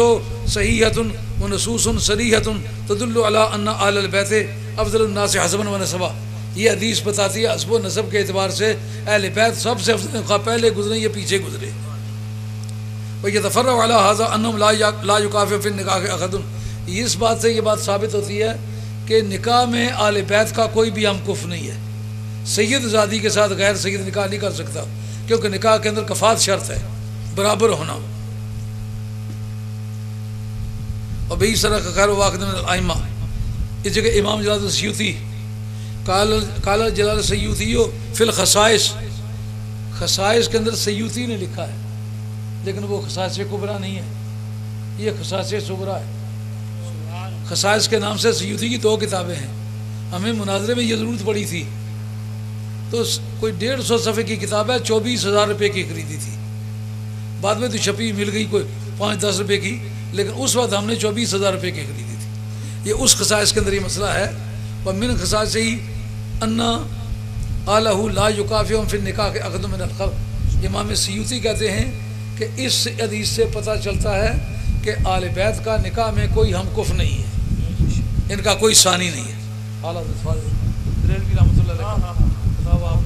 S1: صَحِيحَةٌ وَنُصُوصٌ صَرِيحَةٌ تَدُلُّ عَلَىٰ أَنَّ أَهْلَ الْبَيْتِ أَفْضَلُ النَّاسِ حَسَبًا وَنَسَبًا. یہ حدیث بتاتی ہے حسب و نسب کے اعتبار سے اہل بیت سب سے افضل، خواہ پہلے گزرے یا پیچھے گزرے. وَيَتَفَرَّعُ عَلَىٰ هَذَا أَنَّهُمْ لَا يُكَافِئُ فِي النِّكَاحِ أَحَدٌ. اس بات سے یہ بات ثابت ہوتی ہے کہ نکاح میں آل بیت کا کوئی بھی ہم کف نہیں ہے. سید زادی کے ساتھ غیر سید نکاح نہیں کر سکتا، کیونکہ نکاح کے اندر کفات شرط ہے، برابر ہونا. اور بئی سرا کا خیر واقع من الائمہ. اس جگہ امام جلال السیوطی قال جلال سیوطی فی الخصائص، خصائص کے اندر سیوطی نے لکھا ہے، لیکن وہ خصائص کبریٰ نہیں ہے، یہ خصائص صغریٰ ہے. خصائص کے نام سے سیوطی کی 2 کتابیں ہیں. ہمیں مناظرے میں یہ ضرورت پڑی تھی تو کوئی 150 صفحے کی کتاب ہے، 24,000 روپے کی خریدی تھی. بعد میں تو چھپی مل گئی کوئی 5-10 روپے کی، لیکن اس وقت ہم نے 24,000 روپے کی خریدی تھی. یہ اس خصائص کے اندر یہ مسئلہ ہے. ومن خصائصہ ان آلہ لا یکافئ فی النکاح عقد من الخلق۔ امام سیوطی کہتے ہیں کہ اس حدیث سے پتہ چلتا ہے کہ آل بیت کا نکاح میں کوئی ہم کف نہیں ہے، ان کا کوئی ثانی نہیں ہے۔ حضرت بریلوی رحمۃ اللہ علیہ کتاب آپ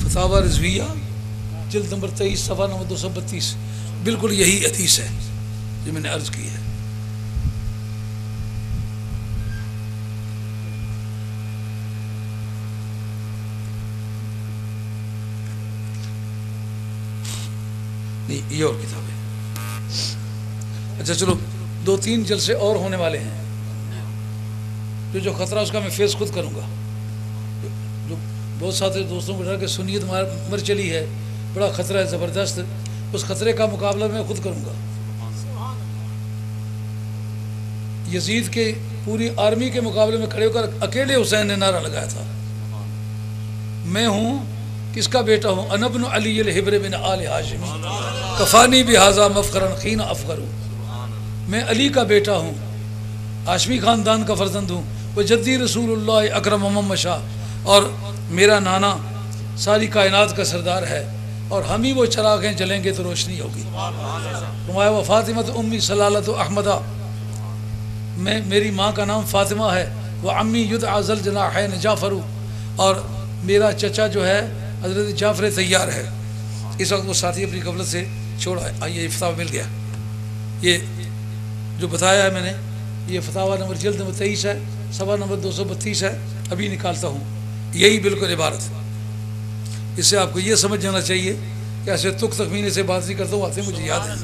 S1: فتاوی رضویہ جلد نمبر 23 صفحہ نمبر 232، بالکل یہی حدیث ہے جو میں نے عرض کی ہے۔ نہیں یہ اور کتاب ہے۔ اچھا چلو 2-3 جلسے اور ہونے والے ہیں، جو خطرہ اس کا میں فیس خود کروں گا۔ جو بہت سارے دوستوں کو ڈر کے سنیت مر چلی ہے، بڑا خطرہ ہے زبردست، اس خطرے کا مقابلہ میں خود کروں گا۔ یزید کے پوری آرمی کے مقابلے میں کھڑے ہو کر اکیلے حسین نے نعرہ لگایا تھا، میں ہوں کس کا بیٹا ہوں، انا ابن علی الحبر بن آل ہاشم کفانی بہذا مفخرا حین افخر، میں علی کا بیٹا ہوں، ہاشمی خاندان کا فرزند ہوں، وہ جدی رسول اللہ اکرم من مشا، اور میرا نانا ساری کائنات کا سردار ہے، اور ہم ہی وہ چراغ ہیں، جلیں گے تو روشنی ہوگی۔ فرمایا وہ فاطمہ امی سلالۃ احمدہ، میری ماں کا نام فاطمہ ہے، وہ امی یدعی ذل جناحین جعفر، اور میرا چچا جو ہے حضرت جعفر طیار ہے۔ اس وقت وہ ساتھی اپنی قبلت سے چھوڑا ہے۔ آئیے فتاوی مل گیا، یہ جو بتایا ہے میں نے، یہ فتاوی نمبر جلد نمبر 23 ہے، صفحہ نمبر 232 ہے، ابھی نکالتا ہوں، یہی بالکل عبارت ہے۔ اس سے آپ کو یہ سمجھ جانا چاہیے کہ ایسے تک تخمینے سے بات نہیں کرتا ہوں، آتے مجھے یاد ہے۔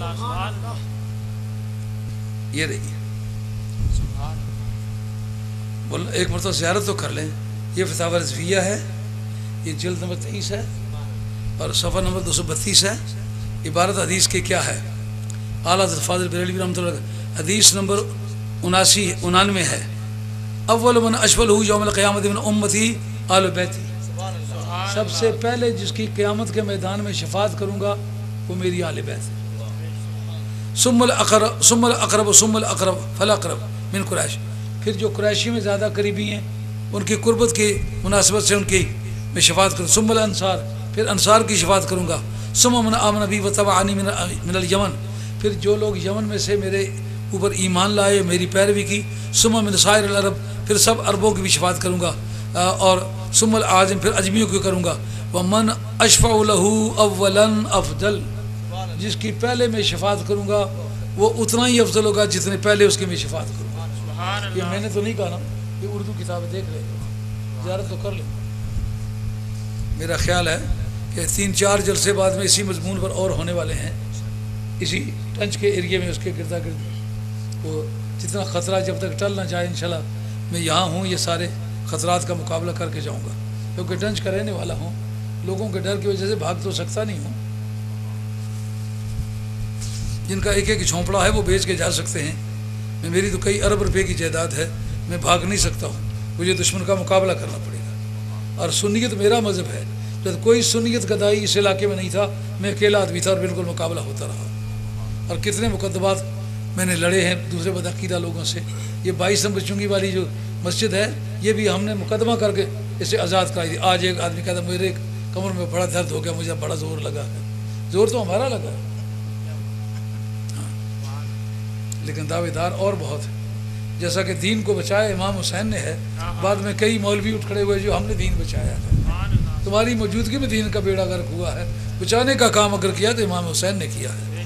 S1: یہ رہی بول ایک مرتبہ زیارت تو کر لیں۔ یہ فتاوی رضویہ ہے، یہ جلد نمبر 23 ہے اور صفحہ نمبر 232 ہے۔ عبارت حدیث کے کیا ہے؟ اعلیٰ حضرت فاضل بریلوی رحمۃ اللہ علیہ، حدیث نمبر 79 ہے، اول من اشفل ہو یوم القیامت من امتی آل بیتی، سب سے پہلے جس کی قیامت کے میدان میں شفاعت کروں گا وہ میری آل بیت ہے۔ ثم الاقرب فالاقرب من قریش، پھر جو قریشی میں زیادہ قریبی ہیں ان کی قربت کی مناسبت سے ان کی میں شفاعت کروں۔ ثم الانصار، پھر انصار کی شفاعت کروں گا۔ ثم من آمن بی وتبعنی من الیمن، پھر جو لوگ یمن میں سے میرے اوپر ایمان لائے، میری پیروی کی۔ ثم من سائر العرب، پھر سب عربوں کی بھی شفاعت کروں گا، اور ثم العاجم، پھر اجمیوں کی کروں گا۔ ومن اشفع له اولا افضل، جس کی پہلے میں شفاعت کروں گا وہ اتنا ہی افضل ہوگا جتنے پہلے اس کی میں شفاعت کروں گا۔ یہ میں نے تو نہیں کہا نا، یہ اردو کتابیں دیکھ لیں، زیارت تو کر لیں۔ میرا خیال ہے کہ 3-4 جلسے بعد میں اسی مضمون پر اور ہونے والے ہیں، اسی ٹنچ کے ایریے میں، اس کے گردا گرد وہ جتنا خطرہ جب تک ٹل نہ جائے انشاءاللہ میں یہاں ہوں، یہ سارے خطرات کا مقابلہ کر کے جاؤں گا، کیونکہ ٹنچ کا رہنے والا ہوں، لوگوں کے ڈر کی وجہ سے بھاگ تو سکتا نہیں ہوں۔ جن کا ایک جھونپڑا ہے وہ بیچ کے جا سکتے ہیں، میری تو کئی ارب روپے کی جائیداد ہے، میں بھاگ نہیں سکتا ہوں، مجھے دشمن کا مقابلہ کرنا پڑے گا۔ اور سنیت میرا مذہب ہے، جب کوئی سنیت گدائی اس علاقے میں نہیں تھا، میں اکیلا آدمی تھا اور بالکل مقابلہ ہوتا رہا، اور کتنے مقدمات میں نے لڑے ہیں دوسرے بدعقیدہ لوگوں سے۔ یہ 22 نمبر چنگی والی جو مسجد ہے، یہ بھی ہم نے مقدمہ کر کے اسے آزاد کرائی تھی۔ آج ایک آدمی کہتا میرے کمر میں بڑا درد ہو گیا، مجھے بڑا زور لگا ہے، زور تو ہمارا لگا ہے، لیکن دعوے دار اور بہت ہے۔ جیسا کہ دین کو بچایا امام حسین نے ہے، بعد میں کئی مولوی اٹھ کھڑے ہوئے جو ہم نے دین بچایا ہے، تمہاری موجودگی میں دین کا بیڑا غرق ہوا ہے، بچانے کا کام اگر کیا تو امام حسین نے کیا ہے۔